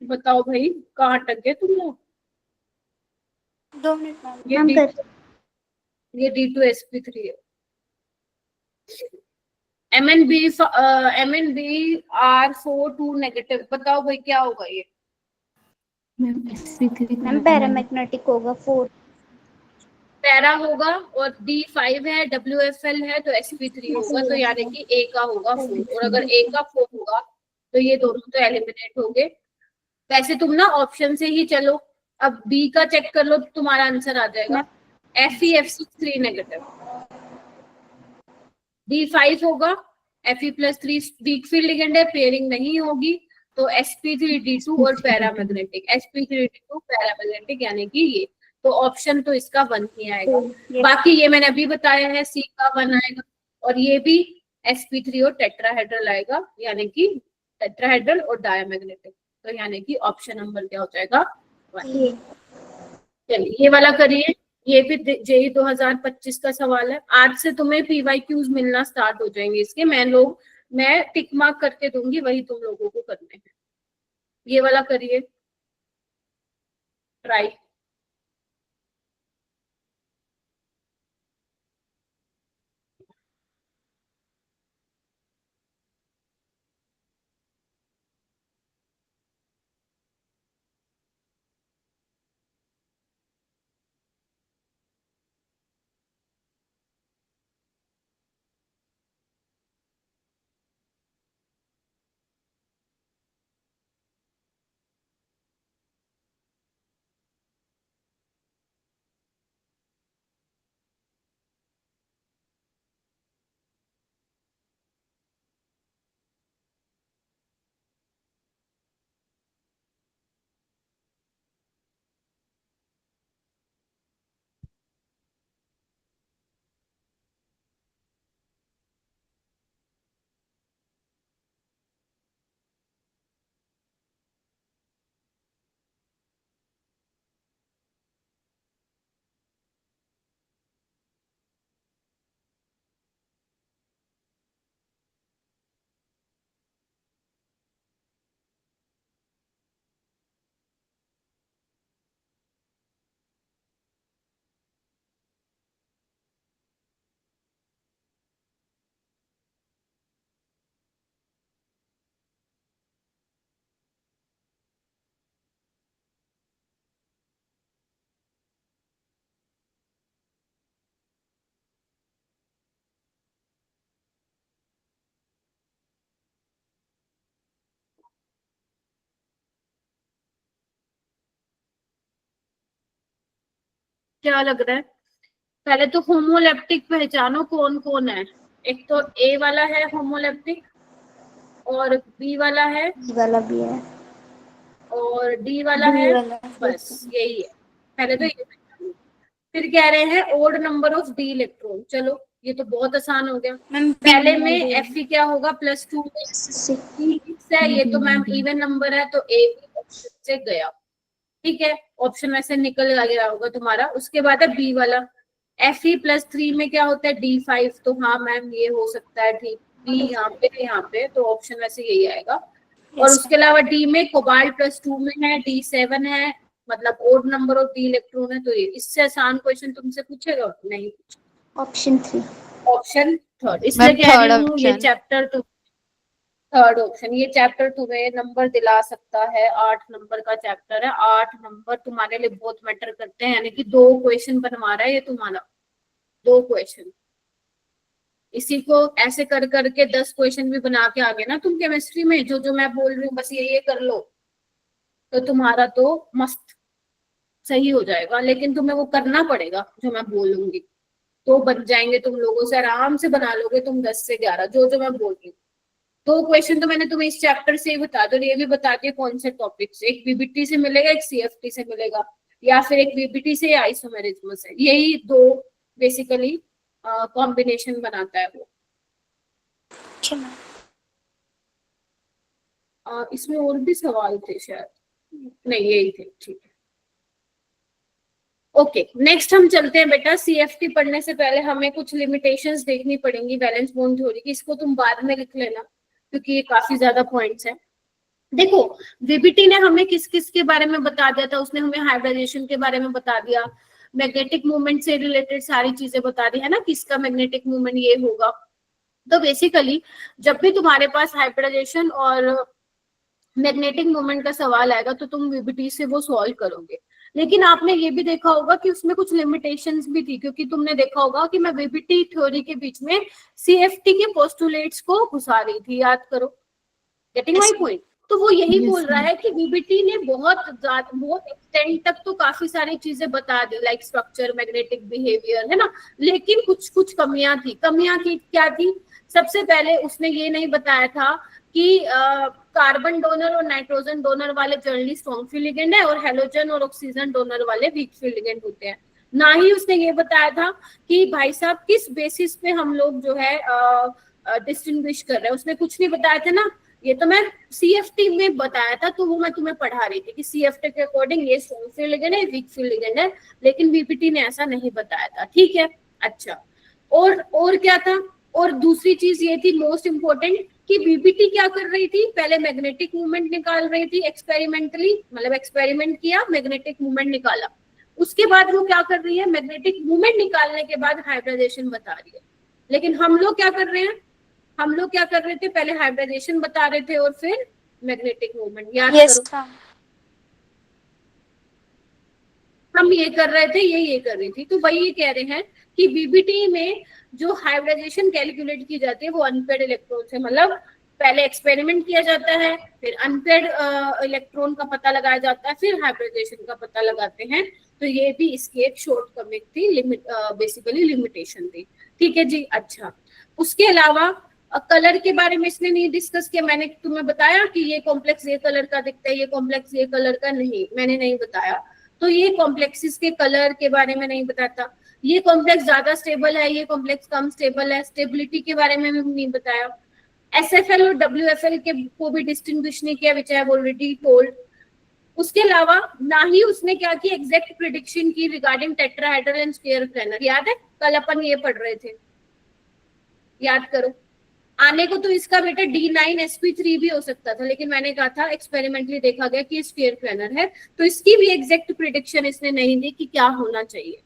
बताओ भाई, कहाँ अटक गए तुम लोग? 2 मिनट मैम। ये D2sp3 है। MnBr4 नेगेटिव, बताओ भाई क्या होगा ये? मैम पैरामैग्नेटिक होगा 4। पैरा होगा और D5 है, WFL है, तो sp3 होगा, तो यानी कि A का होगा 4, और अगर A का 4 होगा तो ये दोनों तो एलिमिनेट हो गए। वैसे तुम ना ऑप्शन से ही चलो, अब B का चेक कर लो तो तुम्हारा आंसर आ जाएगा, FeF3 नेगेटिव, D5 होगा, Fe+3 वीक फील्ड लिगेंड है, पेयरिंग नहीं होगी, तो sp3d2 और पैरामैग्नेटिक, sp3d2 पैरामैग्नेटिक, यानी कि ये, तो ऑप्शन तो इसका 1 ही आएगा। बाकी ये मैंने अभी बताया है, C का 1 आएगा, और ये भी sp3 और टेट्राहेड्रल आएगा, यानी कि टेट्राहेड्रल और डायमैग्नेटिक, तो यानी कि ऑप्शन नंबर क्या हो जाएगा 1। चलिए ये वाला करिए, ये भी जेई 2025 का सवाल है। आज से तुम्हें पीवाईक्यूज मिलना स्टार्ट हो जाएंगे इसके। मैं टिक मार्क करके दूंगी, वही तुम लोगों को करने हैं। ये वाला करिए ट्राई। क्या लग रहा है? पहले तो होमोलेप्टिक पहचानो कौन कौन है। एक तो ए वाला है होमोलेप्टिक, और बी वाला है, बी वाला भी है, और डी वाला डी है। वाला बस यही है। पहले तो ये पहचानो। फिर कह रहे हैं odd number of d electron. चलो ये तो बहुत आसान हो गया। मैम पहले में Fe क्या होगा, +2 है। ये तो मैम इवन नंबर है, तो ए भी ऑप्शन से गया। ठीक है, ऑप्शन वैसे निकल गया होगा तुम्हारा। उसके बाद है बी वाला, Fe+3 में क्या होता है, D5। तो हाँ मैम ये हो सकता है, ठीक। डी यहाँ पे तो ऑप्शन वैसे यही आएगा। और उसके अलावा डी में कोबाल्ट +2 में है, D7 है, मतलब odd number of d electron है। तो ये इससे आसान क्वेश्चन तुमसे पूछेगा नहीं? Option 3, option third. इसलिए कह रही हूँ ये चैप्टर तो थर्ड ऑप्शन, ये चैप्टर तुम्हें नंबर दिला सकता है। 8 नंबर का चैप्टर है। 8 नंबर तुम्हारे लिए बहुत मैटर करते हैं, यानी कि 2 क्वेश्चन बनवा रहा है ये तुम्हारा, 2 क्वेश्चन। इसी को ऐसे कर करके 10 क्वेश्चन भी बना के आगे ना तुम केमिस्ट्री में, जो मैं बोल रही हूँ बस ये कर लो, तो तुम्हारा तो मस्त सही हो जाएगा। लेकिन तुम्हें वो करना पड़ेगा जो मैं बोलूंगी, तो बन जाएंगे तुम लोगों से आराम से बना लोगे तुम 10 से 11 जो मैं बोल रही हूँ। 2 क्वेश्चन तो मैंने तुम्हें इस चैप्टर से ही बता दो। ये भी बता दिया कौन से टॉपिक से, एक बीबीटी से मिलेगा, एक सीएफटी से मिलेगा, या फिर एक बीबीटी से या आइसोमेरिज्म से। यही 2 बेसिकली कॉम्बिनेशन बनाता है वो। इसमें और भी सवाल थे शायद, नहीं यही थे, ठीक है। ओके, नेक्स्ट हम चलते हैं बेटा। सीएफटी पढ़ने से पहले हमें कुछ लिमिटेशंस देखनी पड़ेंगी वैलेंस बॉन्ड थ्योरी की। इसको तुम बाद में लिख लेना क्योंकि ये काफी ज्यादा पॉइंट्स हैं। देखो, वीबीटी ने हमें किस किस के बारे में बता दिया था, उसने हमें हाइब्रिडाइजेशन के बारे में बता दिया, मैग्नेटिक मूवमेंट से रिलेटेड सारी चीजें बता दी है ना, किसका मैग्नेटिक मूवमेंट ये होगा। तो बेसिकली जब भी तुम्हारे पास हाइब्रिडाइजेशन और मैग्नेटिक मूवमेंट का सवाल आएगा तो तुम वीबीटी से वो सॉल्व करोगे। लेकिन आपने ये भी देखा होगा कि उसमें कुछ लिमिटेशंस भी थी, क्योंकि तुमने देखा होगा कि मैं वीबीटी थ्योरी के बीच में सीएफटी के पोस्टुलेट्स को घुसा रही थी, याद करो। Getting my point? तो वो यही बोल रहा है कि वीबीटी ने बहुत एक्सटेंड तक तो काफी सारी चीजें बता दी, लाइक स्ट्रक्चर, मैग्नेटिक बिहेवियर, है ना। लेकिन कुछ कमियां थी। कमियां की क्या थी? सबसे पहले उसने ये नहीं बताया था कि कार्बन डोनर और नाइट्रोजन डोनर वाले जनरली स्ट्रॉन्ग फील्ड लिगेंड है और हेलोजन और ऑक्सीजन डोनर वाले वीक फील्ड लिगेंड होते हैं। ना ही उसने ये बताया था कि भाई साहब किस बेसिस पे हम लोग जो है डिस्टिंग्विश कर रहे हैं। उसने कुछ नहीं बताया था ना ये तो मैं CFT में बताया था, तो वो मैं तुम्हें पढ़ा रही थी कि CFT के अकॉर्डिंग ये स्ट्रॉन्ग फील्ड लिगेंड है, वीक फील्ड लिगेंड है, लेकिन बीपीटी ने ऐसा नहीं बताया था। ठीक है, अच्छा। और क्या था, और दूसरी चीज ये थी मोस्ट इंपोर्टेंट कि बीपीटी क्या कर रही थी, पहले मैग्नेटिक मूवमेंट निकाल रही थी एक्सपेरिमेंटली, मतलब एक्सपेरिमेंट किया, मैग्नेटिक मूवमेंट निकाला, उसके बाद वो क्या कर रही है, मैग्नेटिक मूवमेंट निकालने के बाद हाइब्रिडाइजेशन बता रही है। लेकिन हम लोग क्या कर रहे हैं, हम लोग क्या कर रहे थे, पहले हाइब्रिडाइजेशन बता रहे थे और फिर मैग्नेटिक मूवमेंट। याद करो, हम ये कर रहे थे, ये कर रही थी। तो वही ये कह रहे हैं कि बीबीटी में जो हाइब्रिडाइजेशन कैलकुलेट की जाती है वो अनपेड इलेक्ट्रॉन से, मतलब पहले एक्सपेरिमेंट किया जाता है, फिर अनपेड इलेक्ट्रॉन का पता लगाया जाता है, फिर हाइब्रिडाइजेशन का पता लगाते हैं। तो ये भी इसकी एक शॉर्टकमिंग थी, बेसिकली लिमिटेशन थी। ठीक है जी, अच्छा। उसके अलावा कलर के बारे में इसने नहीं डिस्कस किया। मैंने तुम्हें बताया कि ये कॉम्प्लेक्स ये कलर का दिखता है, ये कॉम्प्लेक्स ये कलर का नहीं, मैंने नहीं बताया। तो ये कॉम्प्लेक्सेस के कलर के बारे में नहीं बताता, ये कॉम्प्लेक्स ज्यादा स्टेबल है, ये कॉम्प्लेक्स कम स्टेबल है, स्टेबिलिटी के बारे में भी नहीं बताया। SFL और WFL के को भी डिस्टिंग्विश नहीं किया, which I have already told. उसके अलावा ना ही उसने क्या की, एग्जैक्ट प्रिडिक्शन की regarding tetrahedral and square planar. याद है, कल अपन ये पढ़ रहे थे, याद करो। आने को तो इसका बेटा D9sp3 भी हो सकता था, लेकिन मैंने कहा था एक्सपेरिमेंटली देखा गया कि स्फीयर प्लैनर है, तो इसकी भी एग्जैक्ट प्रिडिक्शन इसने नहीं दी कि क्या होना चाहिए।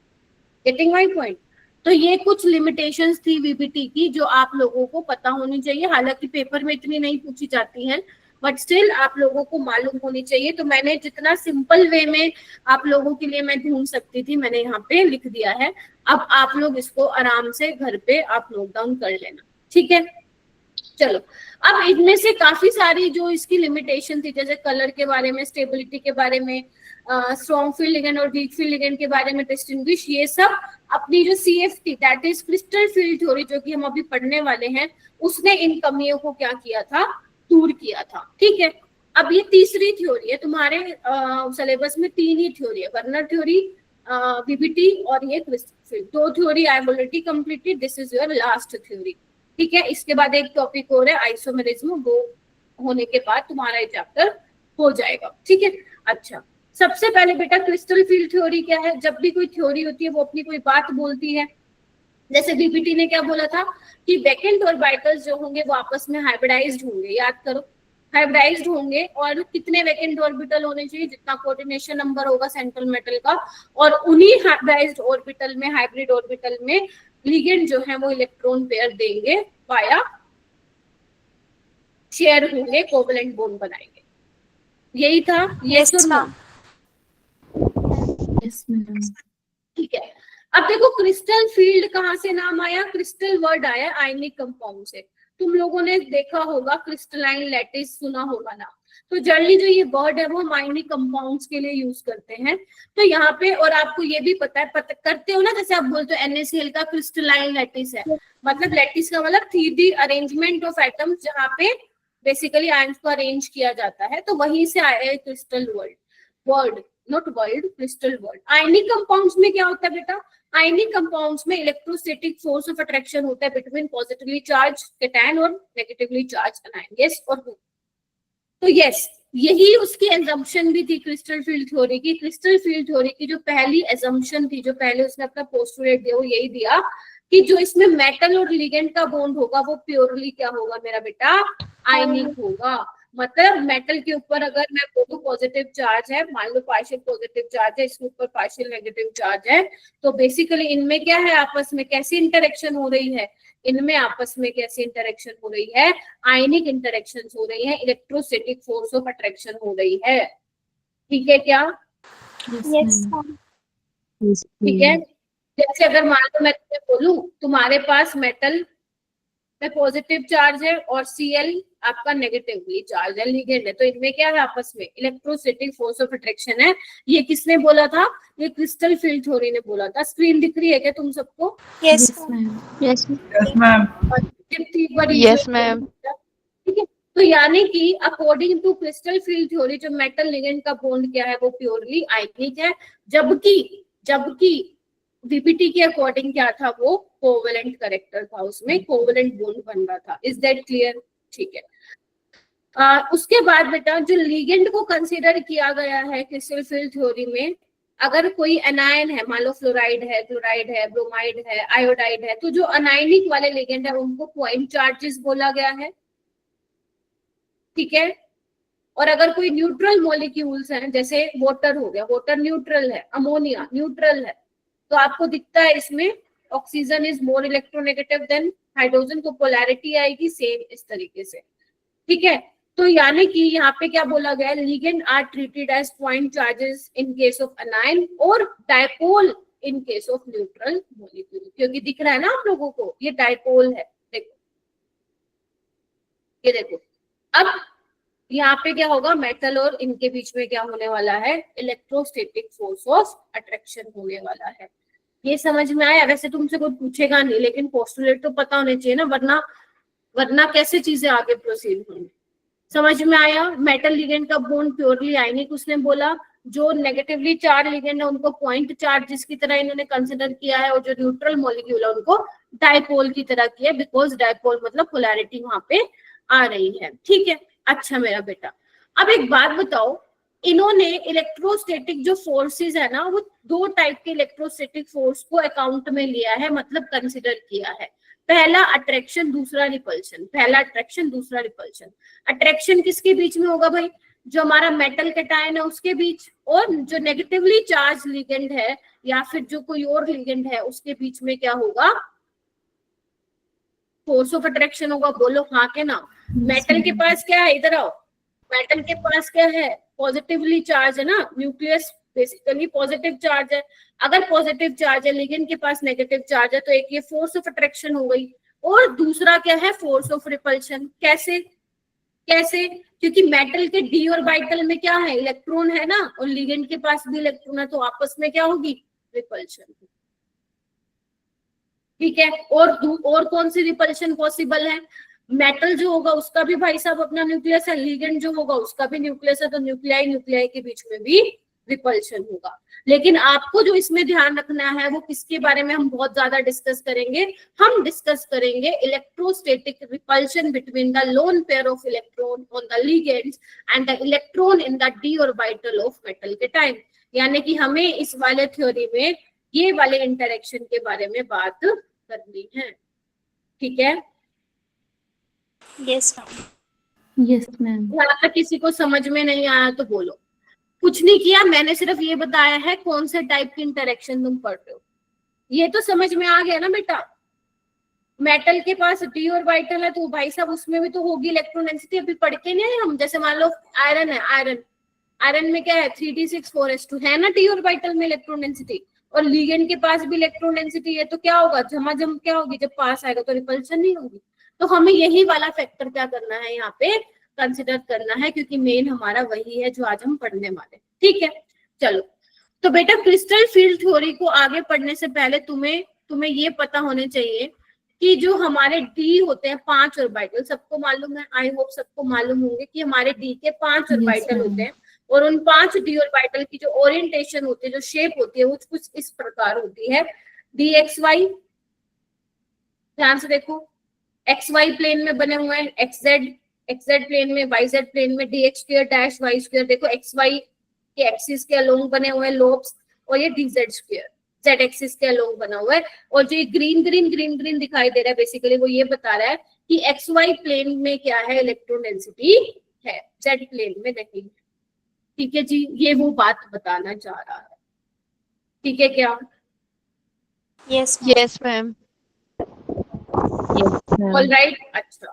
Getting my point? तो ये कुछ लिमिटेशंस थी बीपीटी की जो आप लोगों को पता होनी चाहिए। हालांकि पेपर में इतनी नहीं पूछी जाती हैं, बट स्टिल आप लोगों को मालूम होनी चाहिए। तो मैंने जितना सिंपल वे में आप लोगों के लिए मैं ढूंढ सकती थी, मैंने यहाँ पे लिख दिया है। अब आप लोग इसको आराम से घर पे आप नोट डाउन कर लेना, ठीक है। चलो, अब इनमें से काफी सारी जो इसकी लिमिटेशन थी, जैसे कलर के बारे में, स्टेबिलिटी के बारे में, स्ट्रॉन्ग फील्ड लिगेंड और वीक फील्ड लिगेंड के बारे में डिस्टिंग्विश, ये सब अपनी जो CFT that is crystal field theory जो कि हम अभी पढ़ने वाले हैं, उसने इन कमियों को क्या किया था, दूर किया था। ठीक है, अब ये तीसरी थ्योरी है तुम्हारे सिलेबस में। 3 ही थ्योरी है, वर्नर थ्योरी, बीबीटी और ये crystal field. 2 theory I have already completed, this is your last theory. ठीक है, इसके बाद एक टॉपिक और है आइसोमेरिज्म, वो होने के बाद तुम्हारा ये चैप्टर हो जाएगा। ठीक है, अच्छा। सबसे पहले बेटा क्रिस्टल फील्ड थ्योरी क्या है? जब भी कोई थ्योरी होती है वो अपनी कोई बात बोलती है। जैसे बीपीटी ने क्या बोला था कि वैकेंट ऑर्बिटल्स जो होंगे वो आपस में हाइब्रिडाइज्ड होंगे। याद करो, हाइब्रिडाइज्ड होंगे, और कितने वैकेंट ऑर्बिटल होने चाहिए, जितना कोऑर्डिनेशन नंबर होगा सेंट्रल मेटल का, और उन्हीं हाइब्रिडाइज्ड ऑर्बिटल में, हाइब्रिड ऑर्बिटल में लिगेंड जो है वो इलेक्ट्रॉन पेयर देंगे वाया शेयर होंगे, कोवलेंट बॉन्ड बनाएंगे। यही था, यस और नो? ठीक है। अब देखो क्रिस्टल फील्ड कहाँ से नाम आया, क्रिस्टल वर्ड आया आयनिक कंपाउंड से। तुम लोगों ने देखा होगा क्रिस्टलाइन लैटिस, सुना होगा ना। तो जनरली जो ये वर्ड है वो हम आयनिक कंपाउंड्स के लिए यूज करते हैं। तो यहाँ पे, और आपको ये भी पता है, करते हो ना, जैसे आप बोलते हो NaCl का क्रिस्टलाइन लैटिस है, मतलब लैटिस का मतलब 3D अरेंजमेंट ऑफ एटम्स, जहाँ पे बेसिकली आयंस को अरेंज किया जाता है। तो वहीं से आया है crystal word, not world, crystal word. Ionic compounds में क्या होता है बेटा? आयनिक कंपाउंड्स में इलेक्ट्रोस्टैटिक फोर्स ऑफ अट्रैक्शन होता है बिटवीन पॉजिटिवली चार्ज कैटायन और negatively charge anion. Yes or no? तो यस, यही उसकी एजम्पशन भी थी क्रिस्टल फील्ड थ्योरी की। क्रिस्टल फील्ड थ्योरी की जो पहली एजम्पशन थी, जो पहले उसने अपना पोस्टुलेट दिया, वो यही दिया कि जो इसमें मेटल और लिगेंड का बॉन्ड होगा वो प्योरली क्या होगा मेरा बेटा? आयनिक होगा। मतलब मेटल के ऊपर अगर मैं बोलूं पॉजिटिव चार्ज है, मान लो पार्शियल पॉजिटिव चार्ज है, इसके ऊपर पार्शियल नेगेटिव चार्ज है, तो बेसिकली इनमें क्या है, आपस में कैसी इंटरेक्शन हो रही है? इनमें आपस में कैसी इंटरेक्शन हो रही है? आयनिक इंटरेक्शन हो रही है, इलेक्ट्रोस्टैटिक फोर्स ऑफ अट्रैक्शन हो रही है। ठीक है क्या? ठीक है। जैसे अगर मान लो मैं तुम्हें बोलूं तुम्हारे पास मेटल में पॉजिटिव चार्ज है और Cl आपका नेगेटिवली चार्ज है, लिगेंड है, तो इनमें क्या है आपस में? इलेक्ट्रोस्टैटिक फोर्स ऑफ अट्रैक्शन है। ये किसने बोला था? ये क्रिस्टल फील्ड थ्योरी ने बोला था। स्क्रीन दिख रही है क्या तुम सबको? Yes ma'am. Yes ma'am. Yes ma'am. ठीक है, तो यानी कि according to crystal field theory जो मेटल लिगेंड का बॉन्ड क्या है वो प्योरली आयनिक है, जबकि बीपीटी के अकॉर्डिंग क्या था? वो कोवेलेंट कैरेक्टर था, उसमें कोवेलेंट बॉन्ड बन रहा था। Is that clear? ठीक है। उसके बाद बेटा जो लिगेंड को कंसीडर किया गया है क्रिस्टल फील्ड थ्योरी में, अगर कोई एनायन है, मान लो फ्लोराइड है, क्लोराइड है, ब्रोमाइड है, आयोडाइड है, तो जो अनायनिक वाले लिगेंड है उनको पॉइंट चार्जेस बोला गया है, ठीक है। और अगर कोई न्यूट्रल मॉलिक्यूल्स हैं, जैसे वाटर हो गया, वाटर न्यूट्रल है, अमोनिया न्यूट्रल है, तो आपको दिखता है इसमें oxygen is more electronegative than hydrogen, को पोलैरिटी आएगी सेम इस तरीके से, ठीक है। तो यानी कि यहाँ पे क्या बोला गया है, ligand are treated as point charges in case of anion और dipole in case of neutral molecule, क्योंकि दिख रहा है ना आप लोगों को ये डायपोल है, देखो ये देखो। अब यहाँ पे क्या होगा, मेटल और इनके बीच में क्या होने वाला है, इलेक्ट्रोस्टैटिक फोर्स ऑफ अट्रैक्शन होने वाला है। ये समझ में आया? वैसे तुमसे कोई पूछेगा नहीं, लेकिन पोस्टुलेट तो पता होने चाहिए ना, वरना कैसे चीजें आगे प्रोसीड होंगी। समझ में आया? मेटल लिगेंड का बॉन्ड प्योरली आयनिक उसने बोला, जो नेगेटिवली चार्ज लिगेंड है उनको पॉइंट चार्जेस की तरह इन्होंने कंसिडर किया है, और जो न्यूट्रल मॉलिक्यूल है उनको डायपोल की तरह किया, बिकॉज डायपोल मतलब पोलैरिटी वहां पे आ रही है, ठीक है। अच्छा मेरा बेटा, अब एक बात बताओ, इन्होंने इलेक्ट्रोस्टैटिक जो फोर्सेस है ना, वो दो टाइप के इलेक्ट्रोस्टैटिक फोर्स को अकाउंट में लिया है, मतलब कंसिडर किया है। पहला अट्रैक्शन, दूसरा रिपल्शन। पहला अट्रैक्शन, दूसरा रिपल्शन। अट्रैक्शन किसके बीच में होगा भाई, जो हमारा मेटल कैटायन है उसके बीच, और जो नेगेटिवली चार्ज लिगेंड है या फिर जो कोई और लिगेंड है उसके बीच में क्या होगा, फोर्स ऑफ अट्रैक्शन होगा। बोलो हाँ के ना। मेटल के पास क्या है, इधर आओ, मेटल के पास क्या है, पॉजिटिवली चार्ज है ना, न्यूक्लियस बेसिकली पॉजिटिव चार्ज है। अगर पॉजिटिव चार्ज है, लिगेंड के पास नेगेटिव चार्ज है, तो एक ये फोर्स ऑफ अट्रैक्शन हो गई, और दूसरा क्या है, फोर्स ऑफ रिपल्शन। कैसे कैसे? क्योंकि मेटल के डी ऑर्बिटल में क्या है, इलेक्ट्रॉन है ना, और लिगेंड के पास भी इलेक्ट्रॉन है, तो आपस में क्या होगी, रिपल्शन, ठीक है। और कौन सी रिपल्शन पॉसिबल है, मेटल जो होगा उसका भी भाई साहब अपना न्यूक्लियस है, लिगेंड जो होगा उसका भी न्यूक्लियस है, तो न्यूक्लियाई के बीच में भी रिपल्शन होगा। लेकिन आपको जो इसमें ध्यान रखना है, वो किसके बारे में हम बहुत ज्यादा डिस्कस करेंगे, हम डिस्कस करेंगे electrostatic repulsion between the lone pair of electron on the ligands and the electron in the D orbital of metal के टाइम। यानी कि हमें इस वाले थ्योरी में ये वाले इंटरेक्शन के बारे में बात करनी है, ठीक है। Yes ma'am. यहाँ तक किसी को समझ में नहीं आया तो बोलो। कुछ नहीं किया, मैंने सिर्फ ये बताया है कौन से टाइप की इंटरेक्शन तुम पढ़ रहे हो, ये तो समझ में आ गया ना बेटा। मेटल के पास डी ऑर्बिटल है, तो भाई साहब उसमें भी तो होगी इलेक्ट्रॉन डेंसिटी, अभी पढ़ के नहीं हम। जैसे मान लो आयरन है, आयरन में क्या है, 3d6 है ना डी ऑर्बिटल में इलेक्ट्रॉन डेंसिटी, और लिगेंड के पास भी इलेक्ट्रॉन डेंसिटी है, तो क्या होगा, झमाझम क्या होगी, जब पास आएगा तो रिपल्शन नहीं होगी। तो हमें यही वाला फैक्टर क्या करना है, यहाँ पे कंसिडर करना है, क्योंकि मेन हमारा वही है जो आज हम पढ़ने वाले, ठीक है। चलो, तो बेटा क्रिस्टल फील्ड थ्योरी को आगे पढ़ने से पहले तुम्हें ये पता होने चाहिए कि जो हमारे डी होते हैं 5 ऑर्बिटल, सबको मालूम है, आई होप सबको मालूम होंगे कि हमारे डी के 5 ऑर्बिटल होते हैं, और उन 5 डी ऑर्बिटल की जो ओरिएंटेशन होती है, जो शेप होती है, वो कुछ इस प्रकार होती है, डी एक्स वाई। ध्यान से देखो, एक्स वाई प्लेन में बने हुए हैं, एक्सजेड प्लेन में, वाई जेड प्लेन में, d x square dash y square. देखो एक्स वाई के एक्सिस के अलोंग बने हुए हैं लोब्स, और ये d z square z axis के अलोंग बना हुआ है। और जो ये ग्रीन ग्रीन दिखाई दे रहा है, बेसिकली वो ये बता रहा है कि एक्स वाई प्लेन में क्या है, इलेक्ट्रॉन डेंसिटी है, जेड प्लेन में नहीं है, ठीक है जी। ये वो बात बताना चाह रहा है, ठीक है क्या? Yes ma'am. ऑलराइट। अच्छा,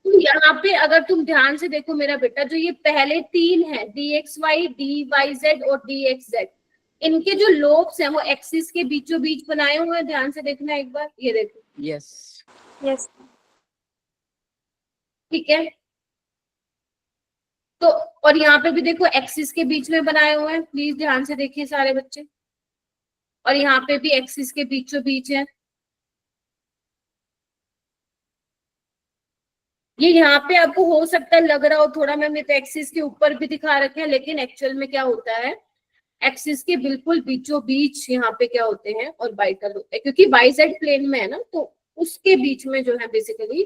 तो यहाँ पे अगर तुम ध्यान से देखो मेरा बेटा, जो ये पहले 3 है, d x y, d y z और डी एक्स जेड, इनके जो लोब्स हैं वो एक्सिस के बीचों बीच बनाए हुए हैं। ध्यान से देखना एक बार, ये देखो, यस ठीक है। तो और यहाँ पे भी देखो एक्सिस के बीच में बनाए हुए हैं, प्लीज ध्यान से देखिए सारे बच्चे, और यहाँ पे भी एक्सिस के बीचों बीच है। ये यहाँ पे आपको हो सकता है लग रहा हो थोड़ा, मैंने तो एक्सिस के ऊपर भी दिखा रखे हैं, लेकिन एक्चुअल में क्या होता है, एक्सिस के बिल्कुल बीचों बीच यहाँ पे क्या होते हैं, ऑर्बिटल होते हैं, क्योंकि वाई जेड प्लेन में है ना, तो उसके बीच में जो है बेसिकली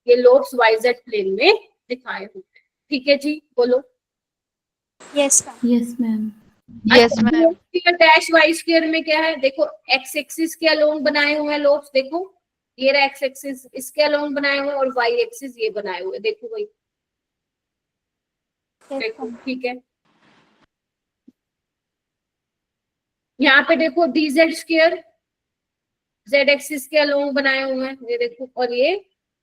ये लोब्स वाई जेड प्लेन में दिखाए होते हैं, ठीक है जी, बोलो। Yes, ma'am. Yes, ma'am. Yes, ma'am. Dash y square में क्या है, देखो एक्स एक्सिस के अलोंग बनाए हुए हैं लोब्स, देखो ये रहा एक्स एक्सिस, इसके अलोंग बनाए हुए हैं, और वाई एक्सिस ये बनाए हुए हैं, देखो भाई, Yes, देखो ma'am. ठीक है। यहाँ पे देखो D z square z axis के अलोंग बनाए हुए हैं, ये देखो, और ये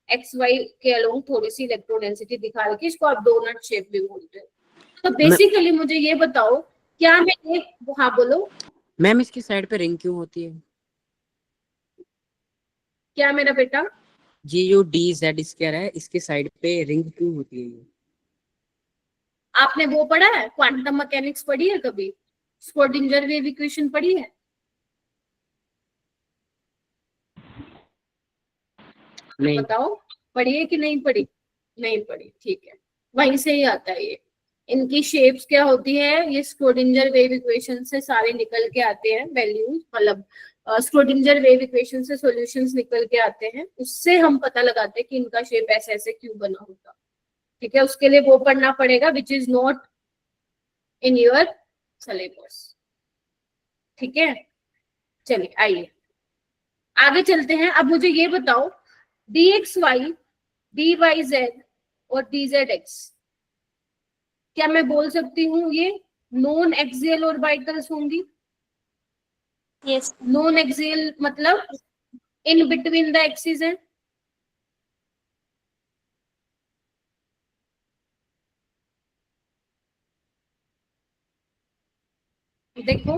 एक्स वाई के अलोंग थोड़ी सी इलेक्ट्रो डेंसिटी दिखा रखी है, इसको आप डोनट शेप भी बोलते हैं। तो बेसिकली मुझे ये बताओ, क्या मैं ये, हाँ बोलो। मैम इसकी साइड पे रिंग क्यों होती है? क्या मेरा बेटा? ये जो डी जेड स्क्वायर है इसके साइड पे रिंग क्यों होती है ये? आपने वो पढ़ा है, क्वांटम मैकेनिक्स पढ़ी है कभी? स्क्रोडिंगर वेव इक्वेशन पढ़ी है? नहीं। बताओ, पढ़ी है कि नहीं पढ़ी? नहीं पढ़ी, ठीक है, वहीं से ही आता है ये। इनकी शेप्स क्या होती है, ये स्क्रोडिंगर वेव इक्वेशन से सारे निकल के आते हैं वैल्यूज, मतलब स्क्रोडिंगर वेव इक्वेशन से सॉल्यूशंस निकल के आते हैं, उससे हम पता लगाते हैं कि इनका शेप ऐसे ऐसे क्यों बना होगा। ठीक है, उसके लिए वो पढ़ना पड़ेगा which is not in your syllabus. ठीक है, चलिए आइए आगे चलते हैं। अब मुझे ये बताओ, d x y, d y z और डी जेड एक्स, क्या मैं बोल सकती हूँ ये नॉन एक्सियल ऑर्बिटल्स होंगी? Yes. नॉन एक्सियल मतलब इन बिटवीन द एक्सिस है। देखो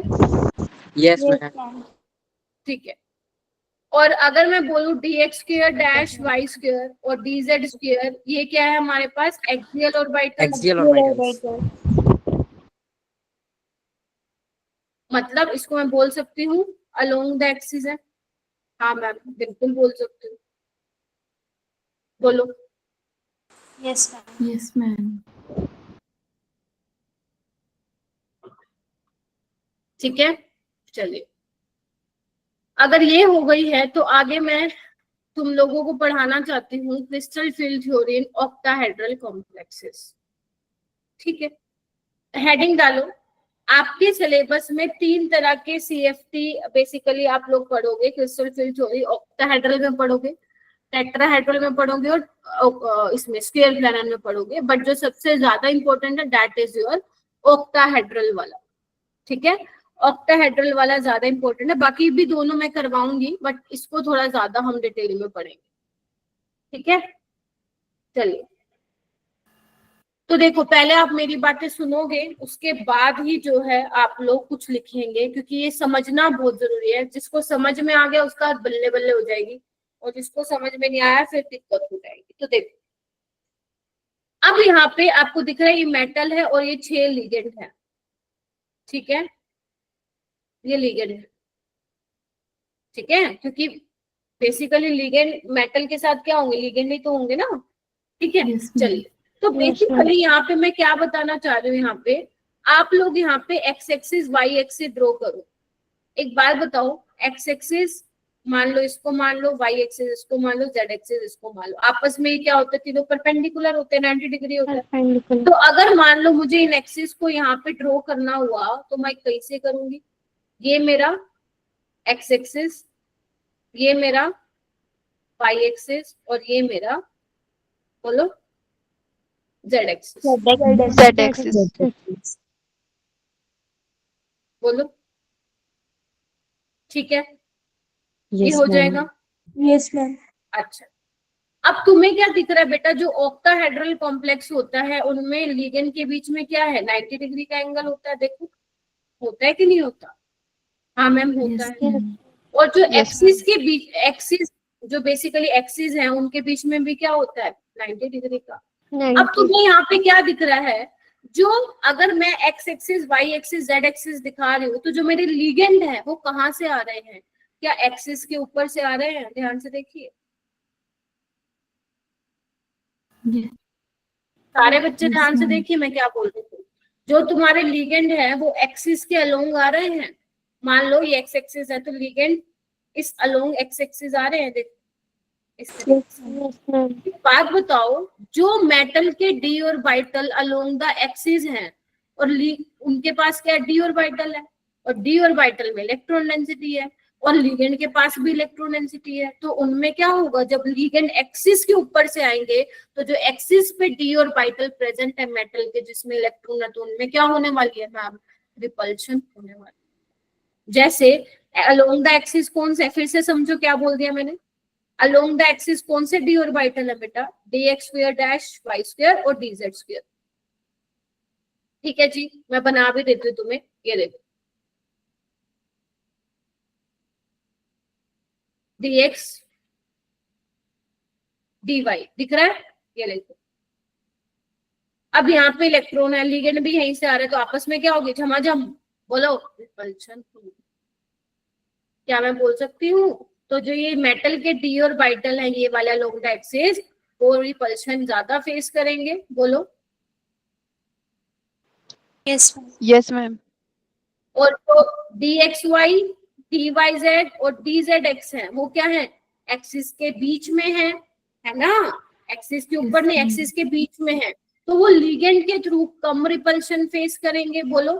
यस Yes, मैम। ma'am. ठीक है, और अगर मैं बोलूं d x square dash y square और डी जेड स्क्वायर, ये क्या है हमारे पास? Axial orbitals. Axial orbitals. मतलब इसको मैं बोल सकती हूँ अलोंग द एक्सिस है। हाँ मैम, बिल्कुल बोल सकती हूँ, बोलो। Yes, ma'am. Yes, ma'am. ठीक है, चलिए, अगर ये हो गई है तो आगे मैं तुम लोगों को पढ़ाना चाहती हूँ crystal field theory in octahedral complexes. ठीक है, हेडिंग डालो। आपके सिलेबस में 3 तरह के सीएफटी बेसिकली आप लोग पढ़ोगे, क्रिस्टल फील्ड थ्योरी ऑक्टाहेड्रल में पढ़ोगे, टेट्राहेड्रल में पढ़ोगे, और इसमें स्क्वायर प्लानर में पढ़ोगे, बट जो सबसे ज्यादा इंपॉर्टेंट है दैट इज योर ऑक्टाहेड्रल वाला। ठीक है, ऑक्टाहेड्रल वाला ज्यादा इंपॉर्टेंट है, बाकी भी दोनों मैं करवाऊंगी, बट इसको थोड़ा ज्यादा हम डिटेल में पढ़ेंगे। ठीक है, चलिए, तो देखो पहले आप मेरी बातें सुनोगे, उसके बाद ही जो है आप लोग कुछ लिखेंगे, क्योंकि ये समझना बहुत जरूरी है। जिसको समझ में आ गया उसका बल्ले बल्ले हो जाएगी, और जिसको समझ में नहीं आया फिर दिक्कत हो जाएगी। तो देखो, अब यहाँ पे आपको दिख रहा है ये मेटल है और ये 6 लिगेंड है। ठीक है, ये लिगेंड है। ठीक है, क्योंकि बेसिकली लिगेंड मेटल के साथ क्या होंगे, लिगेंड ही तो होंगे ना। ठीक है, Yes, ma'am. चलिए, तो बेसिकली यहाँ पे मैं क्या बताना चाह रही हूँ, यहाँ पे आप लोग यहाँ पे x axis y axis draw करो। एक बार बताओ, एक्स एक्सिस मान लो इसको, मान लो वाई एक्सिस इसको मान लो, जेड एक्सिस इसको मान लो, आपस में क्या होता है, तीनों परपेंडिकुलर होते हैं, 90 डिग्री होता है। तो अगर मान लो मुझे इन एक्सिस को यहाँ पे ड्रॉ करना हुआ तो मैं कैसे करूंगी? ये मेरा एक्स एक्सिस, ये मेरा वाई एक्सिस, और ये मेरा, बोलो, जेड एक्सिस। Z axis. बोलो, ठीक है, ये हो जाएगा। Yes, ma'am. अच्छा, अब तुम्हें क्या दिख रहा है बेटा, जो ऑक्टाहेड्रल कॉम्प्लेक्स होता है उनमें लिगेंड के बीच में क्या है, 90 डिग्री का एंगल होता है। देखो, होता है कि नहीं होता? हाँ मैम, होता Yes, है। ma'am. और जो एक्सिस के बीच, एक्सिस जो बेसिकली एक्सिस है उनके बीच में भी क्या होता है, 90 डिग्री का। अब तुम्हें यहाँ पे क्या दिख रहा है, जो अगर मैं x axis y axis z axis दिखा रही हूँ, तो जो मेरे लिगेंड है वो कहाँ से आ रहे हैं? क्या एक्सिस के ऊपर से आ रहे हैं? ध्यान से देखिए, Yes. सारे बच्चे Yes, ध्यान से ma'am. देखिए मैं क्या बोल रही हूँ। जो तुम्हारे लिगेंड है वो एक्सिस के अलोंग आ रहे हैं। मान लो ये एक्स एक्सिस है तो लिगेंड इस अलोंग एक्स एक्सिस आ रहे हैं, देखो इस तरीके से। एक बात बताओ, जो मेटल के D orbital along the axis हैं और उनके पास क्या डी ऑर्बिटल है, और डी ऑर्बिटल में इलेक्ट्रॉन डेंसिटी है, और लिगेंड के पास भी इलेक्ट्रॉन डेंसिटी है, तो उनमें क्या होगा, जब लिगेंड एक्सिस के ऊपर से आएंगे तो जो एक्सिस पे डी ऑर्बिटल प्रेजेंट है मेटल के जिसमें इलेक्ट्रॉन है, तो उनमें क्या होने वाली है मैम, रिपल्शन होने वाली। जैसे अलोंग द एक्सिस कौन सा है, फिर से समझो क्या बोल दिया मैंने, अलोंग द एक्सिस कौन से डी ऑर्बिटल है बेटा, d x square dash y square और डी जेड स्क्वायर। ठीक है जी, मैं बना भी देती हूँ तुम्हें, ये देखो डी एक्स डी वाई दिख रहा है, ये देखो। अब यहाँ पे इलेक्ट्रॉन है, लिगेंड भी यहीं से आ रहे, तो आपस में क्या होगी, झमाझम, बोलो रिपल्शन। क्या मैं बोल सकती हूँ, तो जो ये मेटल के डी ऑर्बिटल है ये वाला अलोंग द एक्सिस, वो रिपल्शन ज्यादा फेस करेंगे, बोलो। Yes ma'am. और तो d x y, d y z और डी जेड एक्स है, वो क्या है, एक्सिस के बीच में है ना, एक्सिस के ऊपर नहीं, एक्सिस के बीच में है, तो वो लिगेंड के थ्रू कम रिपल्शन फेस करेंगे, बोलो।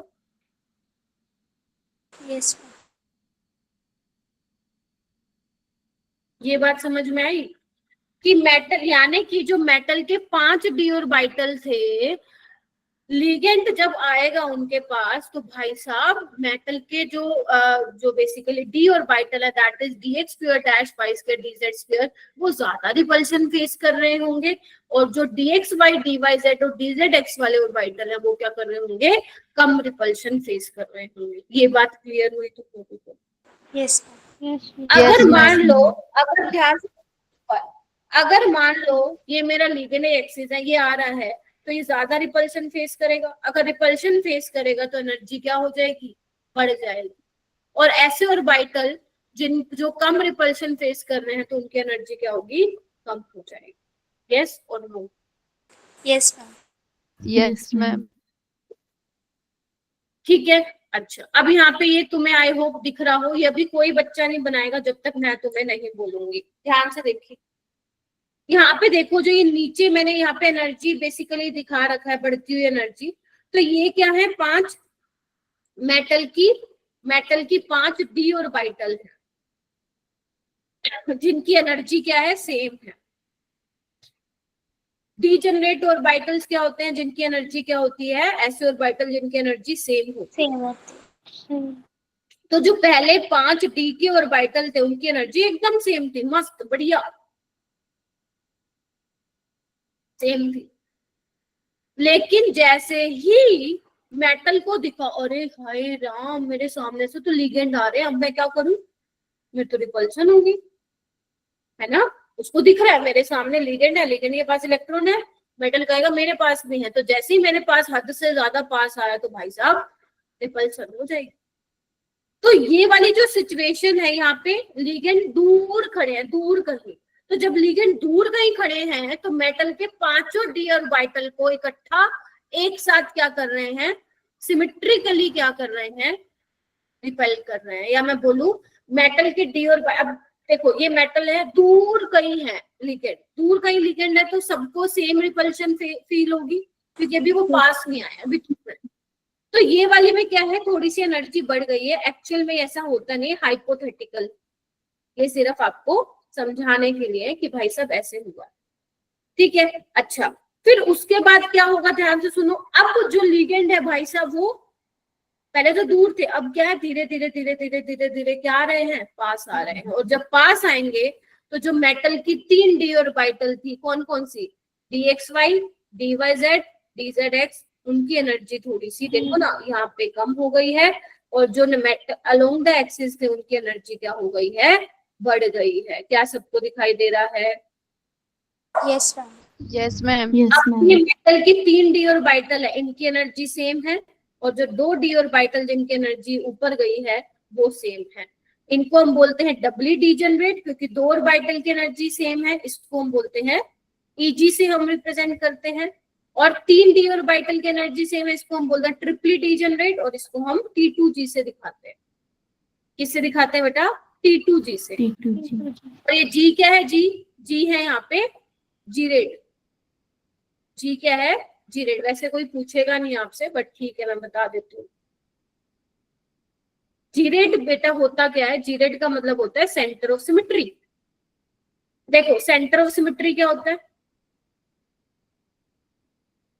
यस। ये बात समझ में आई कि मेटल, यानी कि जो मेटल के 5 डी ऑर्बिटल थे, लिगेंड जब आएगा उनके पास, तो भाई साहब मेटल के जो बेसिकली डी ऑर्बिटल है, that is d x square dash y square d z square, वो ज्यादा रिपल्शन फेस कर रहे होंगे, और जो d x y d y z और डी जेड एक्स वाले ऑर्बिटल है, वो क्या कर रहे होंगे, कम रिपल्शन फेस कर रहे होंगे। ये बात क्लियर हुई तो यस। अगर मान लो, अगर ध्यान से, अगर मान लो ये मेरा लिगेंड एक्सिस है, ये आ रहा है, तो ये ज्यादा रिपल्शन फेस करेगा, अगर रिपल्शन फेस करेगा तो एनर्जी क्या हो जाएगी, बढ़ जाएगी। और ऐसे ऑर्बिटल जो कम रिपल्शन फेस कर रहे हैं, तो उनकी एनर्जी क्या होगी, कम हो जाएगी। Yes or no? Yes ma'am. Yes ma'am. ठीक है, अच्छा। अब यहाँ पे ये तुम्हें आई होप दिख रहा हो, ये अभी कोई बच्चा नहीं बनाएगा जब तक मैं तुम्हें नहीं बोलूंगी। ध्यान से देखिए, यहाँ पे देखो, जो ये नीचे मैंने यहाँ पे एनर्जी बेसिकली दिखा रखा है, बढ़ती हुई एनर्जी, तो ये क्या है, 5 मेटल की 5 डी ऑर्बिटल है, जिनकी एनर्जी क्या है, सेम है। डीजेनरेट ऑर्बिटल्स क्या होते हैं, जिनकी एनर्जी क्या होती है, ऐसे ऑर्बिटल जिनकी एनर्जी सेम होती है। सेम होती। तो जो पहले 5 डी के ऑर्बिटल थे, उनकी एनर्जी एकदम सेम थी, मस्त बढ़िया सेम थी। लेकिन जैसे ही मेटल को दिखा, अरे हाय राम, मेरे सामने से तो लिगेंड आ रहे हैं, अब मैं क्या करूं, मेरे तो रिपल्शन होगी, है ना। उसको दिख रहा है मेरे सामने लिगेंड है, लिगेंड के पास इलेक्ट्रॉन है, मेटल कहेगा मेरे पास भी है, तो जैसे ही मेरे पास हद से ज्यादा पास आया, तो भाई साहब रिपल्शन हो जाएगी। तो ये वाली जो सिचुएशन है, यहाँ पे लिगेंड दूर खड़े हैं, दूर कहीं, तो जब लिगेंड दूर कहीं खड़े हैं, तो मेटल के 5 डी ऑर्बिटल को इकट्ठा एक साथ क्या कर रहे हैं, सिमेट्रिकली क्या कर रहे हैं, रिपेल कर रहे हैं। या मैं बोलूं, मेटल के डी ऑर्बिटल, अब देखो ये मेटल है, दूर कहीं है लिगेंड, दूर कहीं लिगेंड है, तो सबको सेम रिपल्शन फील होगी, क्योंकि अभी वो पास नहीं आया, अभी दूर है। तो ये वाली में क्या है, थोड़ी सी एनर्जी बढ़ गई है, एक्चुअल में ऐसा होता नहीं, हाइपोथेटिकल, ये सिर्फ आपको समझाने के लिए कि भाई साहब ऐसे हुआ, ठीक है। अच्छा, फिर उसके बाद क्या होगा, ध्यान से सुनो। अब जो लिगेंड है भाई साहब, वो पहले तो दूर थे, अब क्या है, धीरे धीरे धीरे धीरे धीरे धीरे क्या आ रहे हैं, पास आ रहे हैं। और जब पास आएंगे, तो जो मेटल की 3 डी ऑर्बिटल थी, कौन कौन सी, d x y, d y z, d z x, उनकी एनर्जी थोड़ी सी देखो ना, यहाँ पे कम हो गई है, और जो अलोंग द एक्सिस थे, उनकी एनर्जी क्या हो गई है, बढ़ गई है। क्या सबको दिखाई दे रहा है? Yes ma'am. Yes ma'am. अब ये मेटल की 3 डी ऑर्बिटल है, इनकी एनर्जी सेम है, और जो 2 डी ऑर्बिटल जिनकी एनर्जी ऊपर गई है, वो सेम है। इनको हम बोलते हैं डबली डीजेनरेट, क्योंकि 2 ऑर्बिटल की एनर्जी सेम है, इसको हम बोलते हैं ईजी से हम रिप्रेजेंट करते हैं। और 3 डी ऑर्बिटल की एनर्जी सेम है, इसको हम बोलते हैं ट्रिपली डीजेनरेट, और इसको हम T2G से दिखाते हैं। किससे दिखाते हैं बेटा? T2G से। T2G। और ये G क्या है? G जी है यहाँ पे जीरेट। जी क्या है? जीरेट। वैसे कोई पूछेगा नहीं आपसे, बट ठीक है मैं बता देती हूँ। जीरेट बेटा होता क्या है? जीरेट का मतलब होता है सेंटर ऑफ सिमेट्री। देखो सेंटर ऑफ सिमेट्री क्या होता है?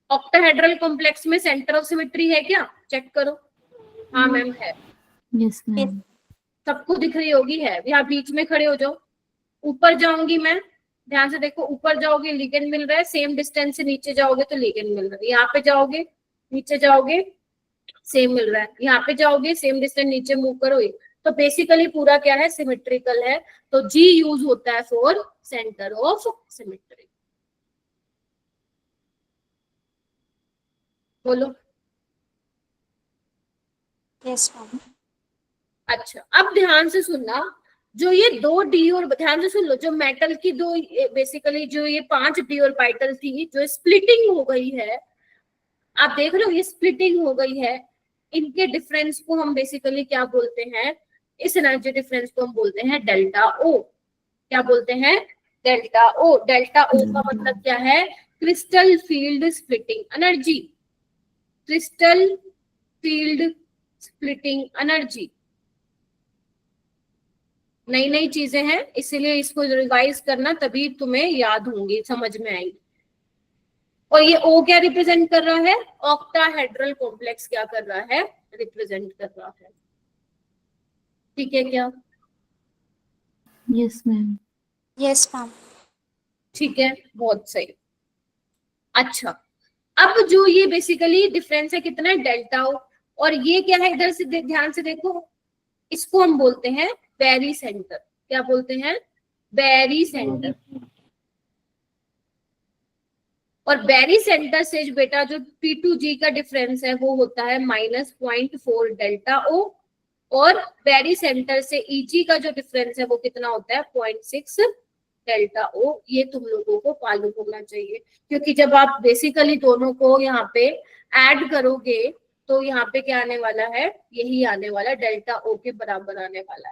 ऑक्टाहेड्रल कॉम्प्लेक्स में सेंटर ऑफ सिमेट्री है क्या? चेक करो। हाँ मैम है। Yes, ma'am. सबको दिख रही होगी, है। यहाँ बीच में खड़े हो जाओ। ऊपर जाऊंगी मैं, ध्यान से देखो, ऊपर जाओगे लिगेंड मिल रहा है, सेम डिस्टेंस से नीचे जाओगे तो लिगेंड मिल रहा है। यहाँ पे जाओगे, नीचे जाओगे, सेम मिल रहा है। यहाँ पे जाओगे, सेम डिस्टेंस नीचे मूव करो। तो बेसिकली पूरा क्या है? सिमेट्रिकल है। तो जी यूज होता है फॉर सेंटर ऑफ सिमेट्री। बोलो। Yes ma'am. अच्छा अब ध्यान से सुनना, जो ये दो डी और, ध्यान से सुन लो, जो मेटल की दो, बेसिकली जो ये 5 डी ऑर्बिटल थी जो स्प्लिटिंग हो गई है, आप देख रहे हो ये स्प्लिटिंग हो गई है, इनके डिफरेंस को हम बेसिकली क्या बोलते हैं? इस एनर्जी डिफरेंस को हम बोलते हैं डेल्टा ओ। क्या बोलते हैं? डेल्टा ओ। डेल्टा ओ का मतलब क्या है? Crystal field splitting energy. Crystal field splitting energy. नई नई चीजें हैं, इसीलिए इसको रिवाइज करना, तभी तुम्हें याद होंगी, समझ में आएगी। और ये ओ क्या रिप्रेजेंट कर रहा है? ऑक्टाहेड्रल कॉम्प्लेक्स क्या कर रहा है? रिप्रेजेंट कर रहा है। ठीक है क्या? Yes, ma'am. Yes ma'am. ठीक है, बहुत सही। अच्छा अब जो ये बेसिकली डिफरेंस है कितना है? डेल्टा ओ। और ये क्या है? इधर से ध्यान से देखो, इसको हम बोलते हैं बैरी सेंटर। क्या बोलते हैं? बैरी सेंटर। और बैरी सेंटर से बेटा जो P2G का डिफरेंस है वो होता है -0.4 डेल्टा ओ। और बैरी सेंटर से EG का जो डिफरेंस है वो कितना होता है? 0.6 डेल्टा ओ। ये तुम लोगों को मालूम होना चाहिए, क्योंकि जब आप बेसिकली दोनों को यहाँ पे ऐड करोगे तो यहाँ पे क्या आने वाला है? यही आने वाला, डेल्टा ओ के बराबर आने वाला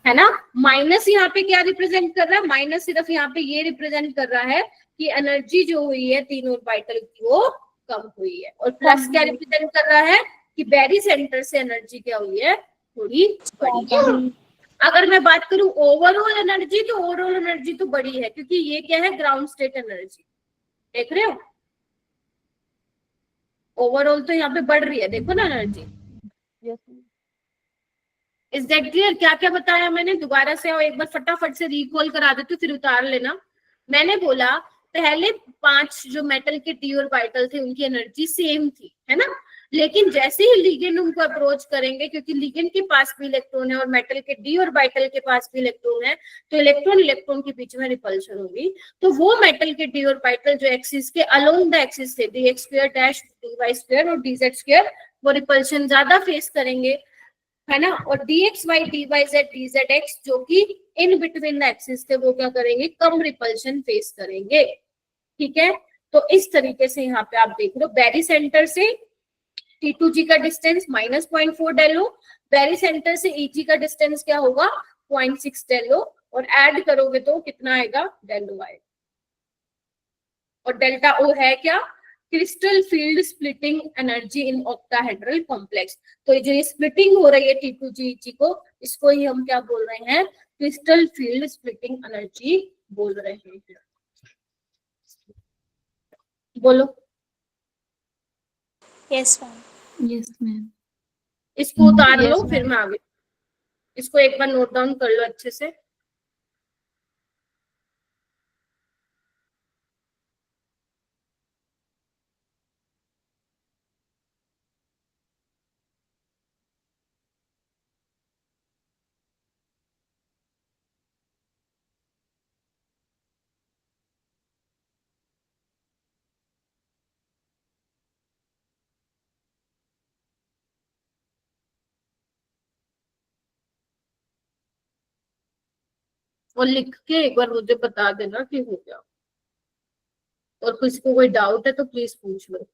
है ना। माइनस यहाँ पे क्या रिप्रेजेंट कर रहा है? माइनस सिर्फ यहाँ पे ये रिप्रेजेंट कर रहा है कि एनर्जी जो हुई है तीन ऑर्बिटल की वो कम हुई है। और प्लस क्या रिप्रेजेंट कर रहा है? कि बैरी सेंटर से एनर्जी क्या हुई है? थोड़ी बड़ी है। अगर मैं बात करूं ओवरऑल एनर्जी, तो ओवरऑल एनर्जी तो बड़ी है, क्योंकि ये क्या है? Ground state energy. देख रहे हो? ओवरऑल तो यहाँ पे बढ़ रही है, देखो ना energy. Yes. Is that clear? क्या क्या बताया मैंने? दोबारा से और एक बार फटाफट से रिकॉल करा देती हूँ, फिर उतार लेना। मैंने बोला पहले 5 जो मेटल के डी ऑर्बिटल थे उनकी एनर्जी सेम थी, है ना। लेकिन जैसे ही लिगेंड उनको अप्रोच करेंगे, क्योंकि लिगेंड के पास भी इलेक्ट्रॉन है और मेटल के डी ऑर्बिटल के पास भी इलेक्ट्रॉन है, तो इलेक्ट्रॉन इलेक्ट्रॉन के बीच में रिपल्शन होगी। तो वो मेटल के डी ऑर्बिटल जो एक्सिस के अलोंग द एक्सिस थे, dx square dash dy square और dz स्क्वायर, वो रिपल्शन ज्यादा फेस करेंगे, है ना। और dx y dy z dz x जो कि इन बिटवीन द एक्सिस थे, वो क्या करेंगे? कम रिपल्शन फेस करेंगे। ठीक है, तो इस तरीके से यहाँ पे आप देख लो, बैरी सेंटर से T2G का डिस्टेंस -0.4 डेलो, बैरी सेंटर से EG का डिस्टेंस क्या होगा? 0.6 डेलो, और ऐड करोगे तो कितना आएगा? डेलो आएगा। और डेल्टा ओ है क्या? Crystal field splitting energy in octahedral complex. तो जो ये स्प्लिटिंग हो रही है T2G EG को, इसको ही हम क्या बोल रहे हैं? क्रिस्टल फील्ड स्प्लिटिंग एनर्जी बोल रहे हैं। बोलो। Yes ma'am. Yes, ma'am. इसको उतार Yes, लो, ma'am. फिर मैं आगे। इसको एक बार नोट डाउन कर लो अच्छे से। और लिख के एक बार मुझे बता देना कि हो गया। और किसी को कोई डाउट है तो प्लीज पूछ लो।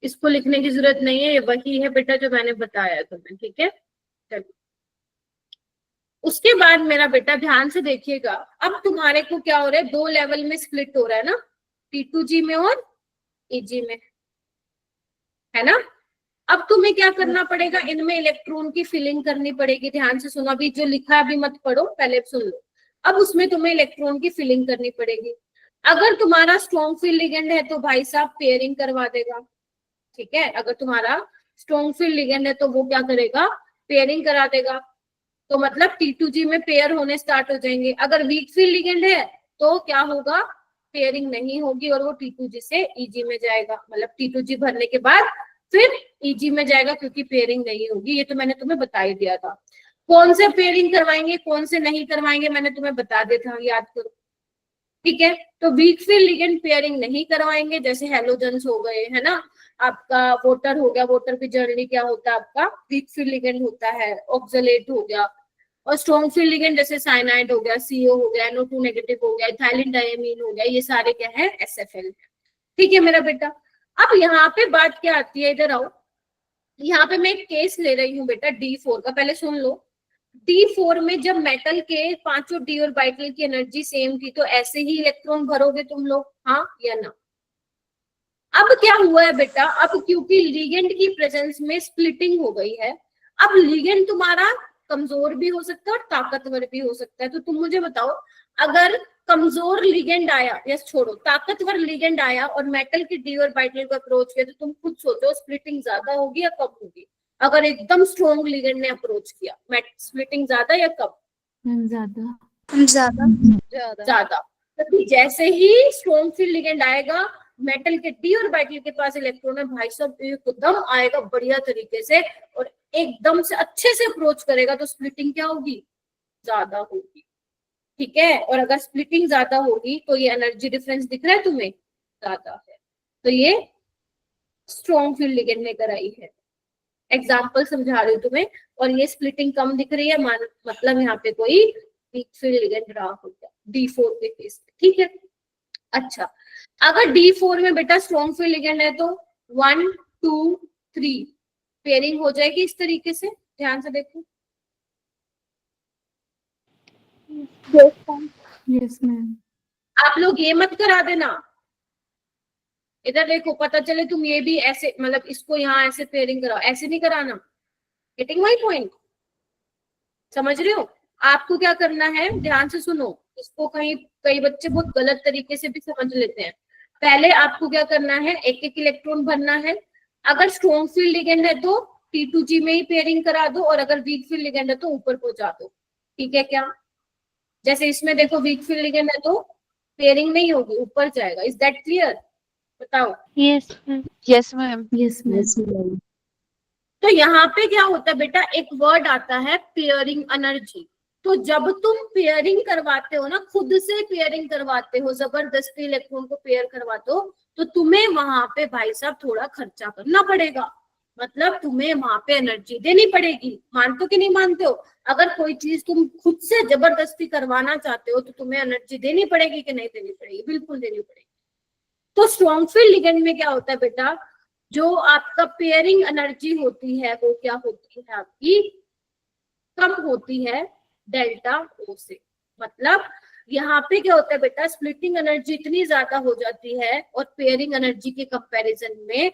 इसको लिखने की जरूरत नहीं है, ये वही है बेटा जो मैंने बताया तुम्हें, ठीक है। चलो उसके बाद मेरा बेटा ध्यान से देखिएगा, अब तुम्हारे को क्या हो रहा है, 2 लेवल में स्प्लिट हो रहा है ना, T2G में और EG में, है ना। अब तुम्हें क्या करना पड़ेगा, इनमें इलेक्ट्रॉन की फिलिंग करनी पड़ेगी। ध्यान से सुनो, अभी जो लिखा है अभी मत पढ़ो, पहले सुन लो। अब उसमें तुम्हें इलेक्ट्रॉन की फिलिंग करनी पड़ेगी। अगर तुम्हारा स्ट्रॉन्ग फील्ड लिगेंड है तो भाई साहब पेयरिंग करवा देगा, ठीक है। अगर तुम्हारा स्ट्रॉन्ग फील्ड लिगेंड है तो वो क्या करेगा, पेयरिंग करा देगा। तो मतलब T2G में पेयर होने स्टार्ट हो जाएंगे। अगर वीक फील्ड लिगेंड है तो क्या होगा, पेयरिंग नहीं होगी और वो T2G से EG में जाएगा, मतलब T2G भरने के बाद फिर EG में जाएगा क्योंकि पेयरिंग नहीं होगी। ये तो मैंने तुम्हें बता ही दिया था। कौन से पेयरिंग करवाएंगे कौन से नहीं करवाएंगे मैंने तुम्हें बता दिया था, याद करो, ठीक है। तो वीक फील्ड लिगेंड पेयरिंग नहीं करवाएंगे, जैसे हेलोजन्स हो गए, है ना, आपका वोटर हो गया, वोटर भी जनरली क्या होता है आपका वीक फील्ड लिगेंड होता है, ऑक्सलेट हो गया। और स्ट्रॉन्ग फील्ड लिगेंड जैसे साइनाइड हो गया, CO हो गया, NO2 नेगेटिव हो गया, इथाइलिन डायमीन हो गया, ये सारे क्या है, SFL, ठीक है मेरा बेटा। अब यहाँ पे बात क्या आती है, इधर आओ, यहाँ पे मैं एक केस ले रही हूँ बेटा D4 का, पहले सुन लो। D4 में जब मेटल के 5 D ऑर्बिटल की एनर्जी सेम थी तो ऐसे ही इलेक्ट्रॉन भरोगे तुम लोग, हाँ या ना। अब क्या हुआ है बेटा, अब क्योंकि लिगेंड की प्रेजेंस में स्प्लिटिंग हो गई है, अब लिगेंड तुम्हारा कमजोर भी हो सकता है और ताकतवर भी हो सकता है। तो तुम मुझे बताओ, अगर कमजोर लिगेंड आया, यस छोड़ो, ताकतवर लिगेंड आया और मेटल की D ऑर्बिटल को अप्रोच किया, तो तुम खुद सोचो स्प्लिटिंग ज्यादा होगी या कम होगी। अगर एकदम स्ट्रॉन्ग लिगेंड ने अप्रोच किया, स्प्लिटिंग ज्यादा या कम, ज्यादा। ज्यादा। तो जैसे ही स्ट्रॉन्ग फील्ड लिगेंड आएगा, मेटल के D ऑर्बिटल के पास इलेक्ट्रॉन है भाई साहब, एकदम आएगा बढ़िया तरीके से और एकदम से अच्छे से अप्रोच करेगा, तो स्प्लिटिंग क्या होगी, ज्यादा होगी, ठीक है। और अगर स्प्लिटिंग ज्यादा होगी तो ये एनर्जी डिफरेंस दिख रहा है तुम्हें, ज्यादा है, तो ये स्ट्रॉन्ग फील्ड लिगेंड ने कराई है। एग्जाम्पल समझा रही हूँ तुम्हें। और ये स्प्लिटिंग कम दिख रही है, मतलब यहाँ पे कोई वीक फील्ड लिगेंड रहा होगा D4 के केस में, ठीक है। अच्छा, अगर D4 में बेटा स्ट्रॉन्ग फील्ड लिगेंड है तो 1 2 3 पेयरिंग हो जाएगी इस तरीके से, ध्यान से देखो। Yes ma'am. आप लोग ये मत करा देना, इधर देखो, पता चले तुम ये भी ऐसे, मतलब इसको यहाँ ऐसे पेयरिंग कराओ, ऐसे नहीं कराना। गेटिंग माय पॉइंट, समझ रहे हो। आपको क्या करना है, ध्यान से सुनो, इसको कई बच्चे बहुत गलत तरीके से भी समझ लेते हैं। पहले आपको क्या करना है, एक एक इलेक्ट्रॉन भरना है। अगर स्ट्रॉन्ग फील्ड लिगेंड है तो T2G में ही पेयरिंग करा दो, और अगर वीक फील्ड लिगेंड है तो ऊपर पहुंचा दो, ठीक है क्या। जैसे इसमें देखो वीक फील्ड लिगेंड है तो पेयरिंग नहीं होगी, ऊपर जाएगा। इज दैट क्लियर, बताओ। Yes, yes, ma'am. Yes ma'am. तो यहाँ पे क्या होता है बेटा, एक वर्ड आता है पेयरिंग एनर्जी। तो जब तुम पेयरिंग करवाते हो ना, खुद से पेयरिंग करवाते हो, जबरदस्ती इलेक्ट्रॉन को पेयर करवाते हो, तो तुम्हें वहां पे भाई साहब थोड़ा खर्चा करना पड़ेगा, मतलब तुम्हें वहां पे एनर्जी देनी पड़ेगी। मानते हो कि नहीं मानते हो। अगर कोई चीज तुम खुद से जबरदस्ती करवाना चाहते हो तो तुम्हें एनर्जी देनी पड़ेगी कि नहीं देनी पड़ेगी, बिल्कुल देनी पड़ेगी। तो स्ट्रॉन्ग फील्ड लिगेंड में क्या होता है बेटा, जो आपका पेयरिंग एनर्जी होती है वो क्या होती है आपकी, कम होती है डेल्टा O से। मतलब यहाँ पे क्या होता है बेटा, स्प्लिटिंग एनर्जी इतनी ज्यादा हो जाती है और पेयरिंग एनर्जी के कंपैरिजन में,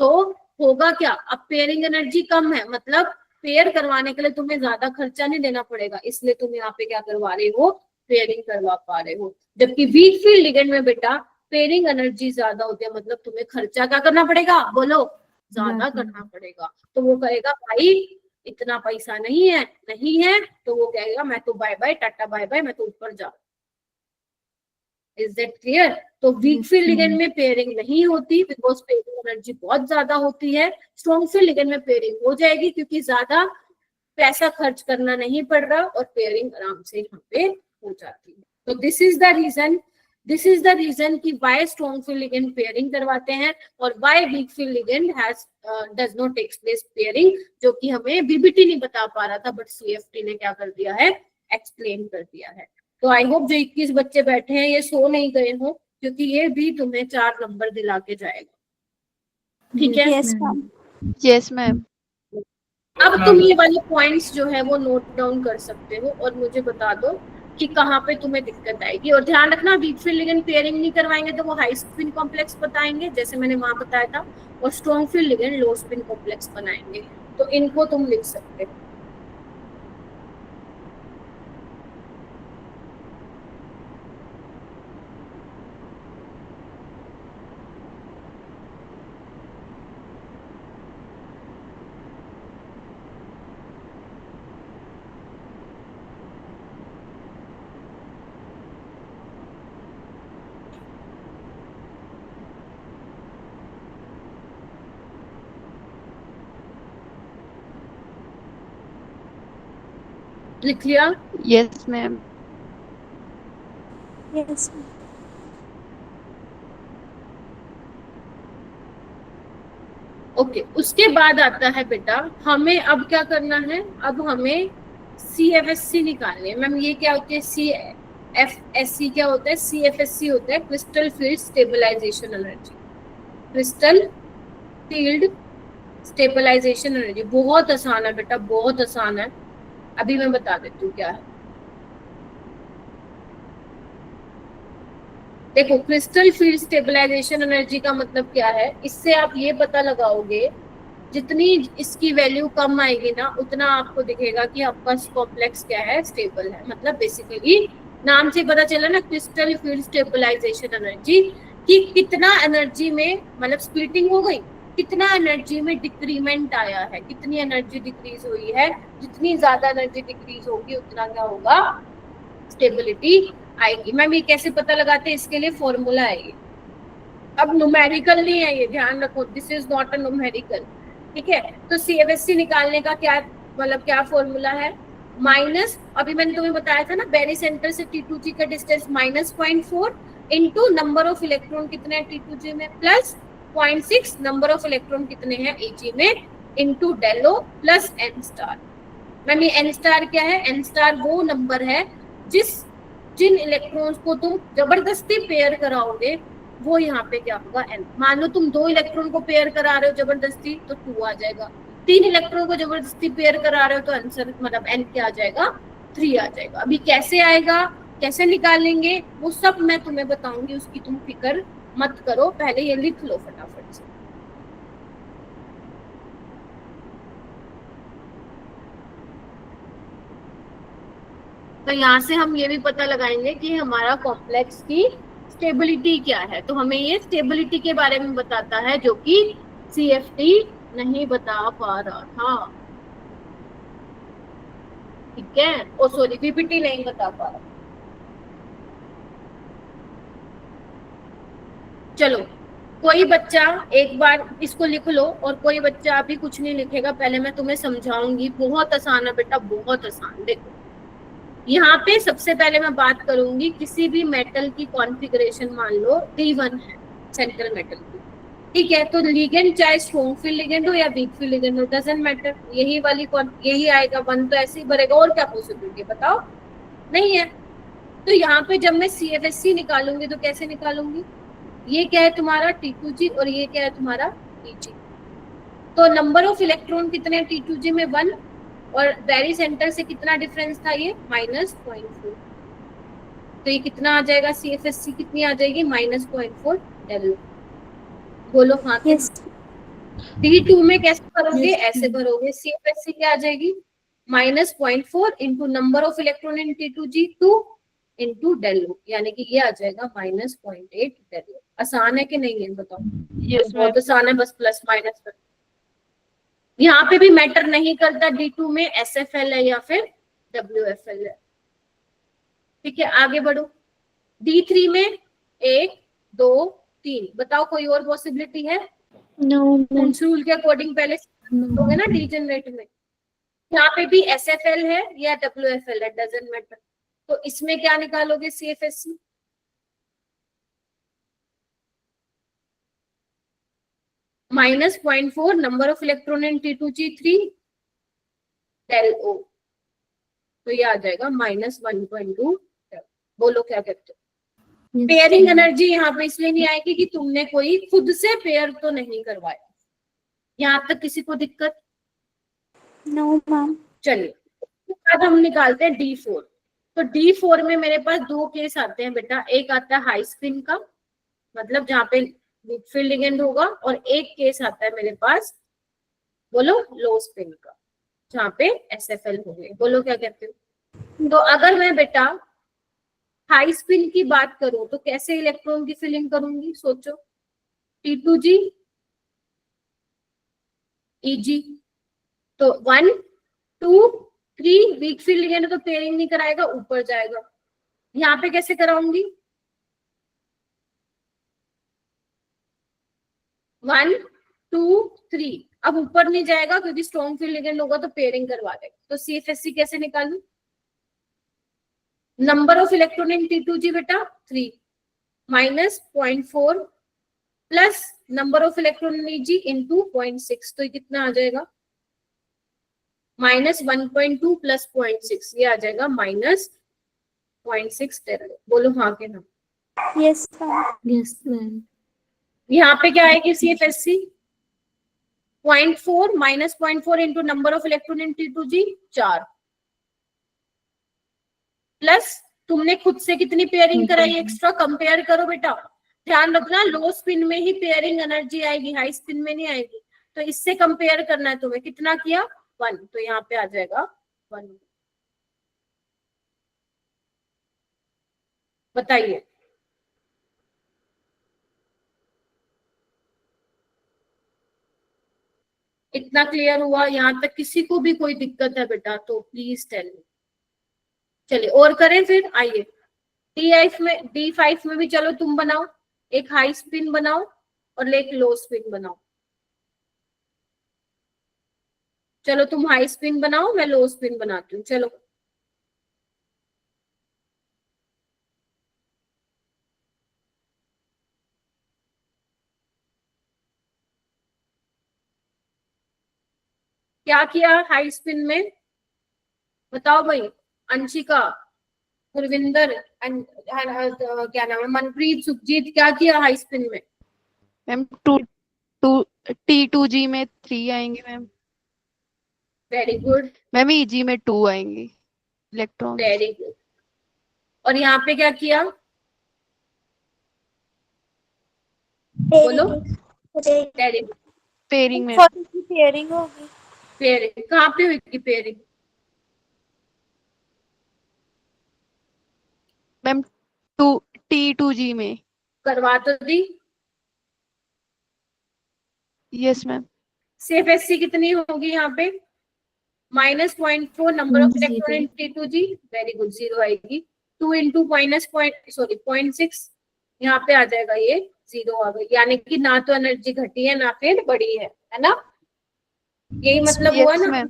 तो होगा क्या, अब पेयरिंग एनर्जी कम है, मतलब पेयर करवाने के लिए तुम्हें ज्यादा खर्चा नहीं देना पड़ेगा, इसलिए तुम यहाँ पे क्या करवा रहे हो, पेयरिंग करवा पा रहे हो। जबकि वीक फील्ड लिगेंड में बेटा पेयरिंग एनर्जी ज्यादा होती है, मतलब तुम्हें खर्चा क्या करना पड़ेगा, बोलो, ज्यादा करना पड़ेगा। तो वो कहेगा भाई इतना पैसा नहीं है, तो वो कहेगा मैं तो बाय बाय टाटा बाय बाय, मैं तो ऊपर जा। Is that clear. तो वीक फील्ड लिगेंड में पेयरिंग नहीं होती बिकॉज पेयरिंग एनर्जी बहुत ज्यादा होती है। स्ट्रॉन्ग फील्ड लिगेंड में पेयरिंग हो जाएगी क्योंकि ज्यादा पैसा खर्च करना नहीं पड़ रहा और पेयरिंग आराम से यहाँ पे हो जाती है। तो दिस इज द रीजन कि why strong field ligand pairing करवाते हैं और why weak field ligand does not take place pairing, जो कि हमें बीबीटी नहीं बता पा रहा था, बट CFT ने क्या कर दिया है, एक्सप्लेन कर दिया है। तो आई होप जो 21 बच्चे बैठे हैं ये सो नहीं गए हो, क्योंकि ये भी तुम्हें 4 नंबर दिला के जाएगा। ठीक है। Yes, ma'am. Yes, ma'am. अब तुम ये वाले पॉइंट्स जो है वो नोट डाउन कर सकते हो और मुझे बता दो कि कहाँ पे तुम्हें दिक्कत आएगी। और ध्यान रखना, वीक फील्ड लिगेंड पेयरिंग नहीं करवाएंगे तो वो हाई स्पिन कॉम्प्लेक्स बताएंगे जैसे मैंने वहां बताया था, और स्ट्रॉन्ग फील्ड लिगेंड लो स्पिन कॉम्प्लेक्स बनाएंगे। तो इनको तुम लिख सकते हो। लिख लिया? Yes, ma'am. Yes, ma'am. Okay, उसके बाद आता है बेटा हमें अब क्या करना है, अब हमें CFSC निकालनी है। मैम ये क्या होती है? CFSC क्या होता है? CFSC होता है crystal field stabilisation energy. Crystal field stabilisation energy बहुत आसान है बेटा, बहुत आसान है। अभी मैं बता देती हूँ क्या है। देखो, क्रिस्टल फील्ड स्टेबलाइजेशन एनर्जी का मतलब क्या है, इससे आप ये पता लगाओगे जितनी इसकी वैल्यू कम आएगी ना उतना आपको दिखेगा कि आपका कॉम्प्लेक्स क्या है, स्टेबल है। मतलब बेसिकली नाम से पता चला ना, क्रिस्टल फील्ड स्टेबलाइजेशन एनर्जी, कि कितना एनर्जी में मतलब स्प्लिटिंग हो गई, कितना एनर्जी में डिक्रीमेंट आया है, कितनी एनर्जी डिक्रीज हुई है। जितनी ज्यादा एनर्जी डिक्रीज होगी उतना क्या होगा, स्टेबिलिटी आएगी। मैम ये कैसे पता लगाते हैं? इसके लिए फॉर्मूला है ये। अब न्यूमेरिकल नहीं है ये, ध्यान रखो, this is not a numerical. ठीक है, तो CFSC निकालने का क्या मतलब क्या फॉर्मूला है? माइनस, अभी मैंने तुम्हें बताया था ना, बेरी सेंटर से T2G का distance -0.4 into number of electron कितने हैं T2G में, प्लस 0.6 नंबर ऑफ इलेक्ट्रॉन कितने हैं Ag में, इंटू डेलो प्लस n स्टार। मैम ये n स्टार क्या है? n स्टार वो नंबर है जिन इलेक्ट्रॉन्स को तुम जबरदस्ती पेयर कराओगे वो यहाँ पे क्या होगा, n। मान लो तुम 2 इलेक्ट्रॉन को पेयर करा रहे हो जबरदस्ती तो 2 आ जाएगा, 3 इलेक्ट्रॉन को जबरदस्ती पेयर करा रहे हो तो आंसर मतलब n क्या आ जाएगा, 3 आ जाएगा। अभी कैसे आएगा, कैसे निकालेंगे, वो सब मैं तुम्हें बताऊंगी, उसकी तुम फिक्र मत करो, पहले ये लिख लो फटाफट से। तो यहाँ से हम ये भी पता लगाएंगे कि हमारा कॉम्प्लेक्स की स्टेबिलिटी क्या है। तो हमें ये स्टेबिलिटी के बारे में बताता है जो कि CFT नहीं बता पा रहा था। ठीक है, ओ सॉरी PPT नहीं बता पा रहा। चलो, कोई बच्चा एक बार इसको लिख लो और कोई बच्चा अभी कुछ नहीं लिखेगा, पहले मैं तुम्हें समझाऊंगी। बहुत आसान है बेटा, बहुत आसान। देखो यहाँ पे सबसे पहले मैं बात करूंगी किसी भी मेटल की कॉन्फ़िगरेशन, मान लो D1 है सेंट्रल मेटल की। ठीक है, तो लिगेंड चाहे स्ट्रॉन्ग फील्ड लिगेंड हो या वीक फील्ड लिगेंड हो, डजंट मैटर, यही आएगा, 1 तो ऐसे ही भरेगा। और क्या पॉसिबिलिटी बताओ, नहीं है। तो यहाँ पे जब मैं CFSC निकालूंगी तो कैसे निकालूंगी, ये क्या है तुम्हारा T2G और ये क्या है तुम्हारा Eg। तो नंबर ऑफ इलेक्ट्रॉन कितने हैं T2G में, 1, और वेरी सेंटर से कितना डिफरेंस था ये, -0.4। तो ये कितना आ जाएगा, CFSC कितनी आ जाएगी, -0.4 डेल। बोलो हाँ। Yes. D2 में कैसे भरोगे, Yes. ऐसे भरोगे। CFSC क्या आ जाएगी, -0.4 into number of electron in T2G 2 into डेलो, यानी कि ये आ जाएगा -0.8 डेलो। आसान है कि नहीं है बताओ? Yes, ma'am. बहुत आसान है, बस प्लस माइनस। यहाँ पे भी मैटर नहीं करता D2 में SFL है या फिर WFL है। ठीक है, आगे बढ़ो। D3 में 1, 2, 3, बताओ कोई और पॉसिबिलिटी है? No, ma'am. रूल के अकॉर्डिंग पहले No. होगा ना डीजेनरेट में। यहाँ पे भी SFL है या WFL है, डजंट मैटर। तो इसमें क्या निकालोगे, CFSC। -0.4 number of electron in T2G 3 डेल O, तो ये आ जाएगा -1.2। बोलो क्या कहते हो? Yes. पेयरिंग एनर्जी यहाँ पे इसलिए नहीं आएगी कि तुमने कोई खुद से पेयर तो नहीं करवाया, यहाँ तक किसी को दिक्कत? No ma'am. चलिए अब हम निकालते हैं D4। तो D4 में मेरे पास दो केस आते हैं बेटा, एक आता है हाई स्पिन का, मतलब जहाँ पे वीक फील्ड लिगेंड होगा, और एक केस आता है मेरे पास, बोलो, लो स्पिन का, जहाँ पे SFL हो गए। बोलो क्या कहते हो? तो अगर मैं बेटा हाई स्पिन की बात करूं तो कैसे इलेक्ट्रॉन की फिलिंग करूंगी, सोचो। T2G EG, तो 1 2 3 वीक फील्ड लिगेंड तो पेयरिंग नहीं कराएगा, ऊपर जाएगा। यहाँ पे कैसे कराऊंगी? 1 2 3, अब ऊपर नहीं जाएगा क्योंकि स्ट्रॉन्ग फील्ड लिगेंड होगा तो पेयरिंग करवा देगा। तो CFSC कैसे निकालू? Number of electron in T2G बेटा 3 minus 0.4 plus number of electron in EG into 0.6, तो ये कितना आ जाएगा? माइनस 1.2 प्लस 0.6, ये आ जाएगा माइनस 0.6 टेरा। बोलो हाँ के ना? Yes ma'am. Yes ma'am. यहाँ पे क्या आएगी CFSC? 0.4 minus 0.4 into number of electron in T2G 4, plus तुमने खुद से कितनी पेयरिंग कराई एक्स्ट्रा, कंपेयर करो बेटा। ध्यान रखना लो स्पिन में ही पेयरिंग एनर्जी आएगी, हाई स्पिन में नहीं आएगी। तो इससे कंपेयर करना है तुम्हें, कितना किया? 1, तो यहाँ पे आ जाएगा 1। बताइए इतना क्लियर हुआ? यहाँ तक किसी को भी कोई दिक्कत है बेटा तो प्लीज टेल मी। चलिए और करें फिर, आइए D5 में भी चलो तुम बनाओ, एक हाई स्पिन बनाओ और एक लो स्पिन बनाओ। चलो तुम हाई स्पिन बनाओ, मैं लो स्पिन बनाती हूँ। चलो क्या किया हाई स्पिन में, बताओ भाई। अंशिका, गुरविंदर, क्या नाम है, मनप्रीत, सुखजीत, क्या किया हाई स्पिन में? मैम T2G में 3 आएंगे ma'am. Very good. Ma'am EG में 2 आएंगे इलेक्ट्रॉन। Very good. और यहाँ पे क्या किया? बोलो। Very good. पेयरिंग में पेयरिंग होगी। पेयरिंग कहाँ पे हुई पेयरिंग? मैम T2G में। करवा तो दी। Yes ma'am. CFSC कितनी होगी यहाँ पे? Minus 0.4 number of electron in T2G, very good, 0 आएगी। 2 इंटू माइनस 0.6, यहाँ पे आ जाएगा, ये 0 आ गई। यानी कि ना तो एनर्जी घटी है ना फिर बढ़ी है ना? यही मतलब हुआ यस ना? मैम।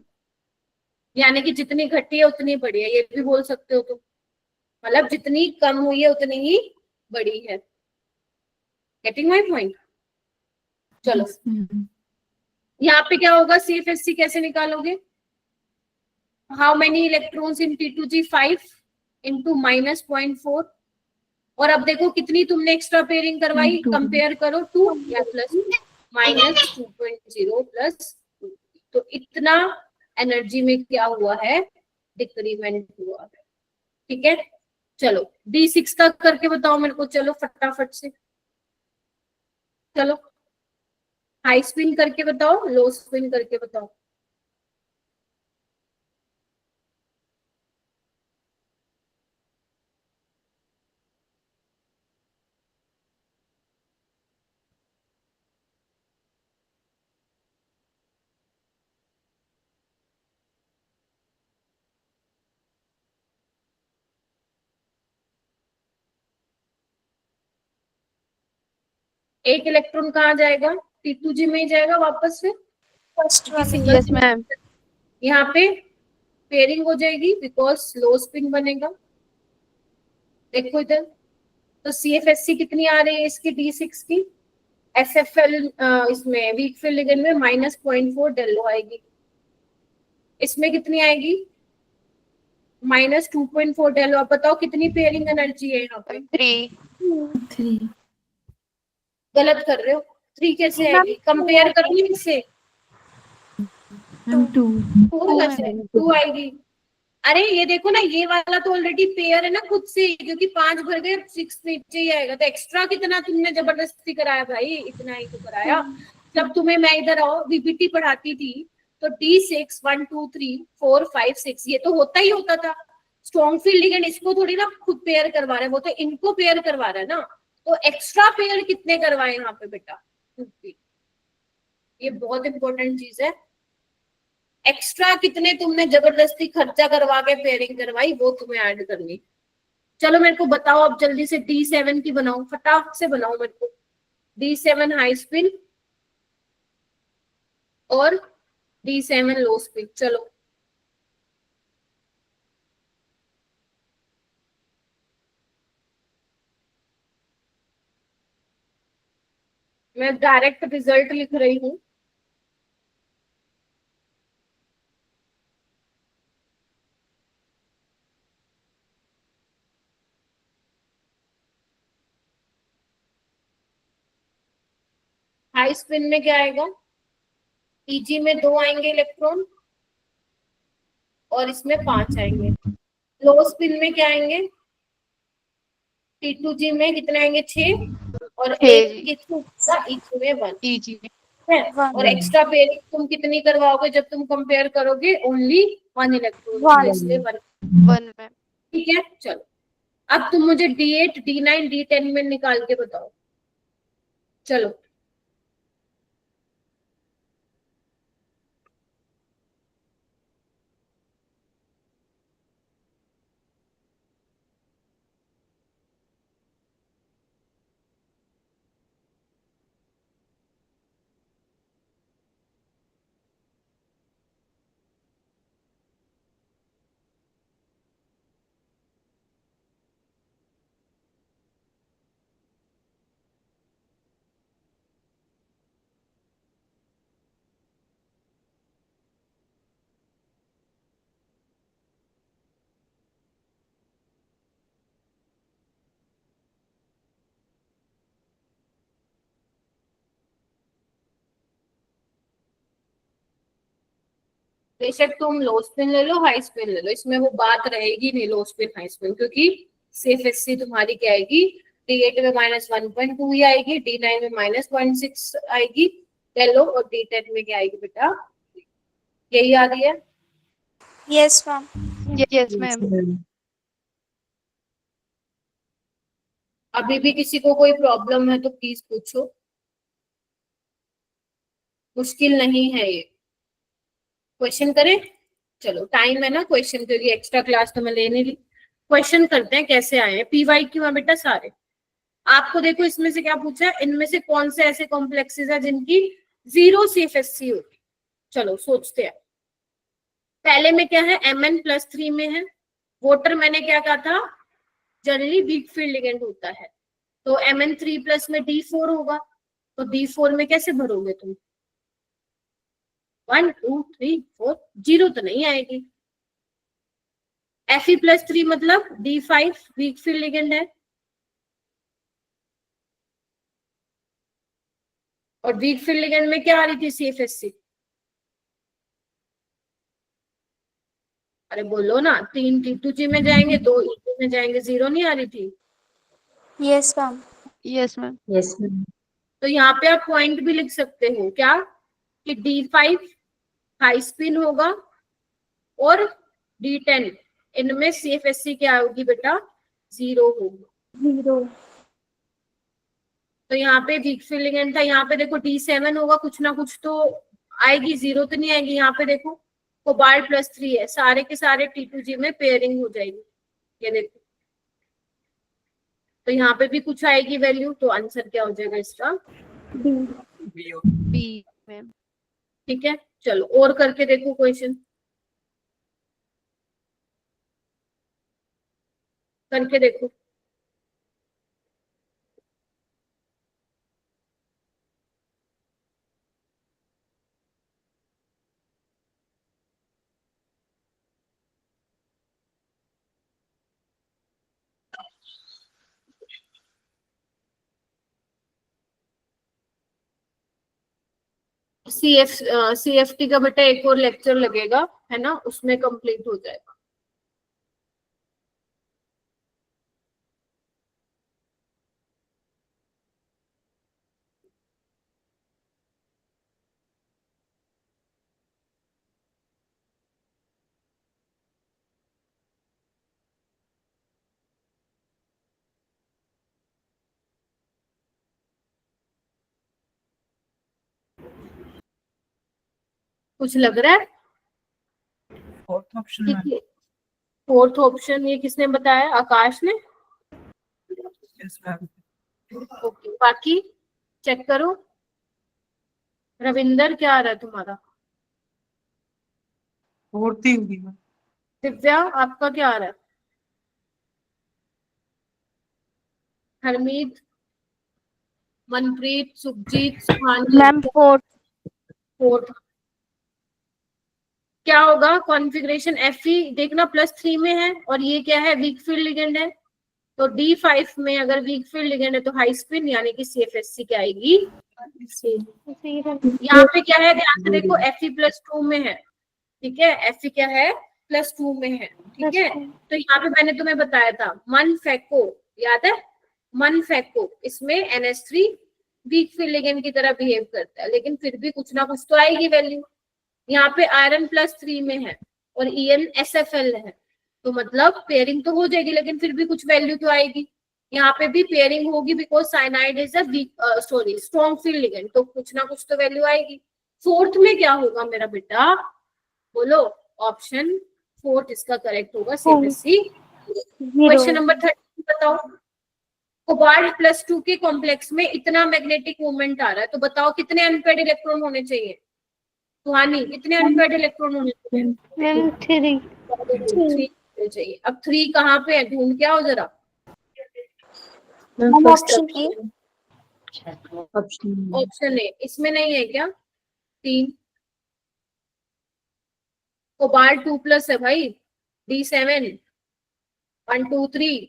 यानी कि जितनी घटी है उतनी बढ़ी है, ये भी बोल सकते हो तुम। मतलब जितनी कम हुई है उतनी ही बड़ी है। Getting my point? चलो यहाँ पे क्या होगा? CFSC कैसे निकालोगे? How many electrons in T2G? 5 into minus 0.4। और अब देखो कितनी तुमने एक्स्ट्रा पेयरिंग करवाई, कंपेयर करो 2 या प्लस माइनस 2.0 प्लस 2, तो इतना एनर्जी में क्या हुआ है? डिक्रीमेंट हुआ है। ठीक है, चलो D6 का करके बताओ मेरे को, चलो फटाफट से। चलो हाई स्पिन करके बताओ, लो स्पिन करके बताओ। एक इलेक्ट्रॉन कहाँ जाएगा? T2G में ही जाएगा वापस से। फर्स्ट वाले। Yes ma'am. यहाँ पे पेयरिंग हो जाएगी बिकॉज लो स्पिन बनेगा। देखो इधर, तो CFSC कितनी आ रही है इसकी D6 की? SFL इसमें वीक फील्ड लिगेंड में माइनस 0.4 डेलो आएगी। इसमें कितनी आएगी? माइनस 2.4 डेलो। अब बताओ कितनी पेयरिंग एनर्जी है यहाँ पे? 3। गलत कर रहे हो। 3 कैसे आएगी? कंपेयर करो इससे। मैम 2 4 कैसे 2 आएगी? अरे ये देखो ना, ये वाला तो ऑलरेडी पेयर है ना खुद से, क्योंकि 5 भर गए 6 नीचे ही आएगा, तो एक्स्ट्रा कितना तुमने जबरदस्ती कराया भाई, इतना ही तो कराया। जब तुम्हें मैं इधर आओ बीबीटी पढ़ाती थी तो D6 1 2 3 4 5 6 ये तो होता ही होता था। स्ट्रॉन्ग फील्ड लिगेंड इसको थोड़ी ना खुद पेयर करवा रहा है, वो तो इनको पेयर करवा रहा है ना। तो एक्स्ट्रा पेयर कितने करवाए यहाँ पे बेटा? ये बहुत इंपॉर्टेंट चीज है। एक्स्ट्रा कितने तुमने जबरदस्ती खर्चा करवा के पेयरिंग करवाई, वो तुम्हें ऐड करनी। चलो मेरे को बताओ अब जल्दी से, D7 की बनाओ, फटाक से बनाओ मेरे को। D7 हाई स्पिन और D7 लो स्पिन, चलो। मैं डायरेक्ट रिजल्ट लिख रही हूँ। हाई स्पिन में क्या आएगा? EG में 2 आएंगे इलेक्ट्रॉन और इसमें 5 आएंगे। लो स्पिन में क्या आएंगे? T2G में कितने आएंगे? 6 और एक EG में 1 EG में है। और एक्स्ट्रा पेयरिंग तुम कितनी करवाओगे जब तुम कंपेयर करोगे? ओनली 1 इलेक्ट्रॉन, इसलिए 1। 1 मैम। ठीक है, चलो अब तुम मुझे D8 D9 D10 में निकाल के बताओ, चलो। बेशक तुम लो स्पिन ले लो हाई स्पिन ले लो, इसमें वो बात रहेगी नहीं लो स्पिन हाई स्पिन, क्योंकि CFSC तुम्हारी क्या आएगी? D8 में -1.2 ही आएगी, D9 में -0.6 आएगी, लो, और D10 में क्या आएगी बेटा? यही आ रही है। Yes ma'am. Yes ma'am. अभी भी किसी को कोई प्रॉब्लम है तो प्लीज पूछो, मुश्किल नहीं है ये। क्वेश्चन करें? चलो टाइम है ना क्वेश्चन, क्योंकि एक्स्ट्रा क्लास तो मैं ले नहीं ली। क्वेश्चन करते हैं कैसे आए हैं। PYQ है बेटा सारे। आपको देखो इसमें से क्या पूछा है, इनमें से कौन से ऐसे कॉम्प्लेक्सेस है जिनकी 0 CFSC होगी? चलो सोचते हैं। पहले में क्या है? Mn+3 में है। वोटर मैंने क्या कहा था? जनरली वीक फील्ड लिगेंड होता है, तो Mn3+ में D4 होगा, तो D4 में कैसे भरोगे तुम? 1 2 3 4 0 तो नहीं आएगी। Fe+3 मतलब D5 वीक फील्ड लिगेंड है, और वीक फील्ड लिगेंड में क्या आ रही थी? CFSC। अरे बोलो ना, 3 T2G में जाएंगे, 2 E2 में जाएंगे, 0 नहीं आ रही थी? Yes ma'am. Yes ma'am. तो यहाँ पे आप पॉइंट भी लिख सकते हो क्या, कि D5 हाई स्पिन होगा और D10 इनमें CFSC क्या होगी बेटा? 0 होगी। 0 तो यहाँ पे वीक फील्ड लिगेंड था, यहाँ पे देखो D7 होगा, कुछ ना कुछ तो आएगी, 0 तो नहीं आएगी। यहाँ पे देखो कोबाल्ट+3 है, सारे के सारे T2G में पेयरिंग हो जाएगी, ये देखो। तो यहाँ पे भी कुछ आएगी वैल्यू, तो आंसर क्या हो जाएगा इसका? B ma'am. ठीक है, चलो और करके देखो क्वेश्चन, करके देखो। CFT का बेटा एक और लेक्चर लगेगा, है ना, उसमें कंप्लीट हो जाएगा। कुछ लग रहा है? फोर्थ ऑप्शन में। फोर्थ ऑप्शन ये किसने बताया? आकाश ने। Yes ma'am. ओके, बाकी चेक करो। रविंदर क्या आ रहा है तुम्हारा? फोर्थ ही होगी मैम। दिव्या आपका क्या आ रहा है? Harmeet, Manpreet, Sukhjeet, Suhani. Ma'am fourth. Fourth क्या होगा? कॉन्फ़िगरेशन Fe देखना +3 में है, और ये क्या है? वीक फील्ड लिगेंड है। तो D5 में अगर वीक फील्ड लिगेंड है तो हाई स्पिन यानी कि CFSC क्या आएगी? यहाँ पे क्या है? ध्यान से देखो, Fe+2 में है, ठीक है। Fe क्या है? +2 में है, ठीक है। तो यहाँ पे मैंने तुम्हें बताया था मन फेको, याद है? मन फेको, इसमें NH3 वीक फील्ड लिगेंड की तरह बिहेव करता है, लेकिन फिर भी कुछ ना कुछ तो आएगी वैल्यू। यहाँ पे आयरन +3 में है और EN SFL है, तो मतलब पेयरिंग तो हो जाएगी, लेकिन फिर भी कुछ वैल्यू तो आएगी। यहाँ पे भी पेयरिंग होगी because cyanide is a weak strong field ligand, तो कुछ ना कुछ तो वैल्यू आएगी। फोर्थ में क्या होगा मेरा बेटा? बोलो। ऑप्शन फोर्थ इसका करेक्ट होगा, CFSC। क्वेश्चन नंबर 13 बताओ। कोबाल्ट +2 के कॉम्प्लेक्स में इतना मैग्नेटिक मूवमेंट आ रहा है, तो बताओ कितने अनपेड इलेक्ट्रॉन होने चाहिए? सुहानी, कितने अनपेड इलेक्ट्रॉन होने चाहिए? मैम 3। 3 चाहिए। अब 3 कहाँ पे है? ढूंढ के आओ जरा। ऑप्शन की ऑप्शन ए इसमें नहीं है क्या? 3 कोबाल्ट 2+ है भाई। D7 1 2 3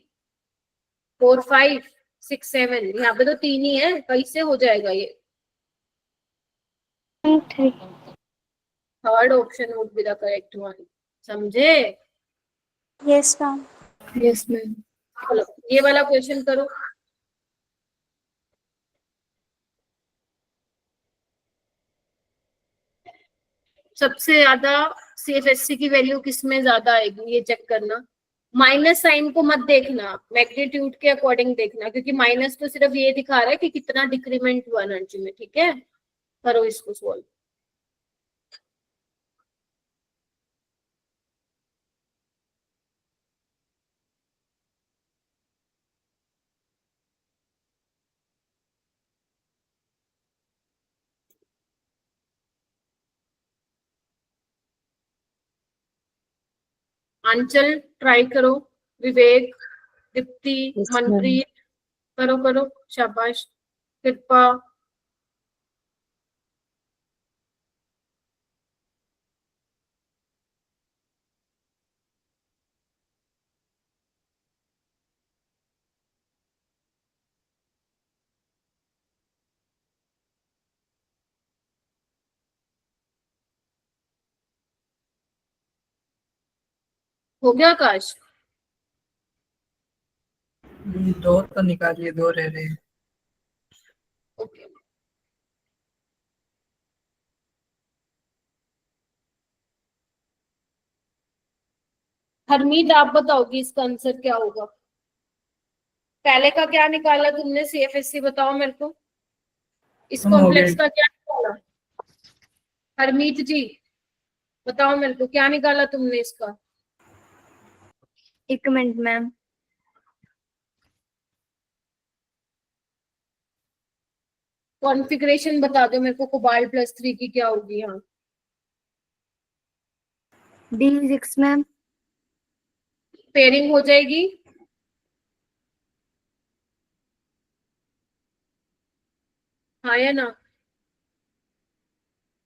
4 5 6 7, यहाँ पे तो 3 ही है, कैसे हो जाएगा ये? 3। Third option would be the correct one, समझे? Yes ma'am. Yes ma'am. चलो ये वाला क्वेश्चन करो। सबसे ज्यादा CFSC की वैल्यू किस में ज्यादा आएगी, ये चेक करना। माइनस साइन को मत देखना, मैग्नीट्यूड के अकॉर्डिंग देखना, क्योंकि माइनस तो सिर्फ ये दिखा रहा है कि कितना डिक्रीमेंट हुआ एनर्जी में, ठीक है। करो इसको सॉल्व। आंचल ट्राई करो, विवेक, दीप्ति, मनप्रीत, करो करो, शाबाश। कृपा, हो गया आकाश? दो तो निकालिए, दो रह रहे हैं। ओके। हरमीत आप बताओगी इसका आंसर क्या होगा? पहले का क्या निकाला तुमने? CFSC बताओ मेरे को। इस हम हो कॉम्प्लेक्स गए। का क्या निकाला? हरमीत जी बताओ मेरे को, क्या निकाला तुमने इसका? एक मिनट मैम। कॉन्फ़िगरेशन बता दो मेरे को, कोबाल्ट +3 की क्या होगी यहाँ? D6 ma'am. पेयरिंग हो जाएगी? हाँ या ना?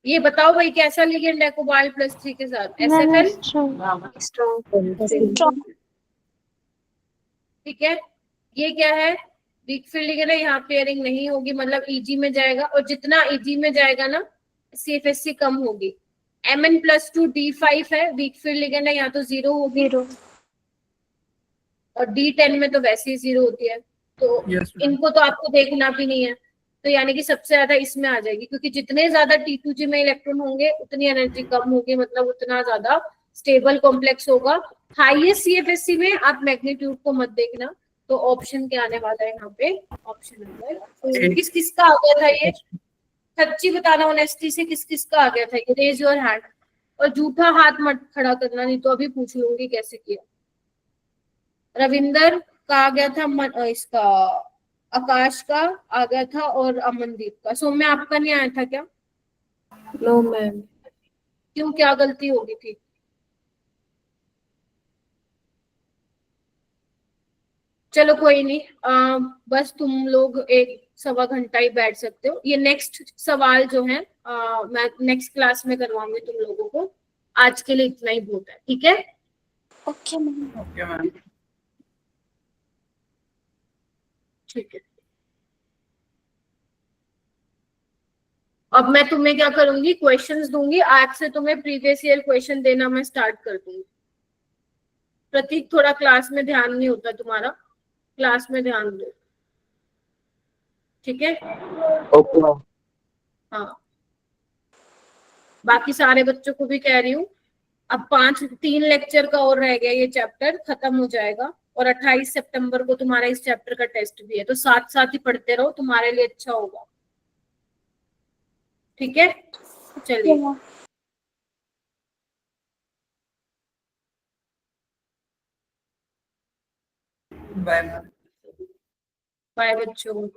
ये बताओ भाई, कैसा लिगेंड है कोबाल्ट +3 के साथ? SFL strong. ठीक है। ये क्या है? वीक फील्ड लिगेंड है, यहाँ पेयरिंग नहीं होगी, मतलब EG में जाएगा, और जितना EG में जाएगा ना CFSC कम होगी। Mn+2 D5 है, वीक फील्ड लिगेंड है, यहाँ तो 0 होगी, 0. और D10 में तो वैसे ही 0 होती है, तो इनको तो आपको देखना भी नहीं है, तो यानी कि सबसे ज्यादा इसमें आ जाएगी, क्योंकि जितने ज्यादा T2G में इलेक्ट्रॉन होंगे उतनी एनर्जी कम होगी, मतलब उतना ज्यादा स्टेबल कॉम्प्लेक्स होगा। हाईएस्ट CFSC में आप मैग्नीट्यूड को मत देखना, तो ऑप्शन क्या आने वाला है यहाँ पे, ऑप्शन नंबर तो किस किस का आ गया था ये, सच्ची बताना ऑनेस्टी से, किस किस का आ गया था ये, रेज योर हैंड, और झूठा हाथ मत खड़ा करना, नहीं तो अभी पूछ लूंगी कैसे किया। रविंदर का आ गया था, इसका आकाश का आ गया था, और अमनदीप का। सौम्य आपका नहीं आया था क्या? No, ma'am. क्यों, क्या गलती होगी थी? चलो कोई नहीं, बस तुम लोग 1-1.25 घंटा ही बैठ सकते हो। ये नेक्स्ट सवाल जो है मैं नेक्स्ट क्लास में करवाऊंगी तुम लोगों को, आज के लिए इतना ही बहुत है, ठीक है? Okay, ma'am. ठीक है, अब मैं तुम्हें क्या करूंगी, क्वेश्चंस दूंगी, आज से तुम्हें प्रीवियस ईयर क्वेश्चन देना मैं स्टार्ट कर दूंगी। प्रतीक थोड़ा क्लास में ध्यान नहीं होता तुम्हारा, क्लास में ध्यान दो, ठीक है? Okay ma'am. हाँ, बाकी सारे बच्चों को भी कह रही हूँ, अब 3 लेक्चर का और रह गया, ये चैप्टर खत्म हो जाएगा, और 28 सितंबर को तुम्हारा इस चैप्टर का टेस्ट भी है, तो साथ साथ ही पढ़ते रहो, तुम्हारे लिए अच्छा होगा, ठीक है? चलिए, बाय बच्चों।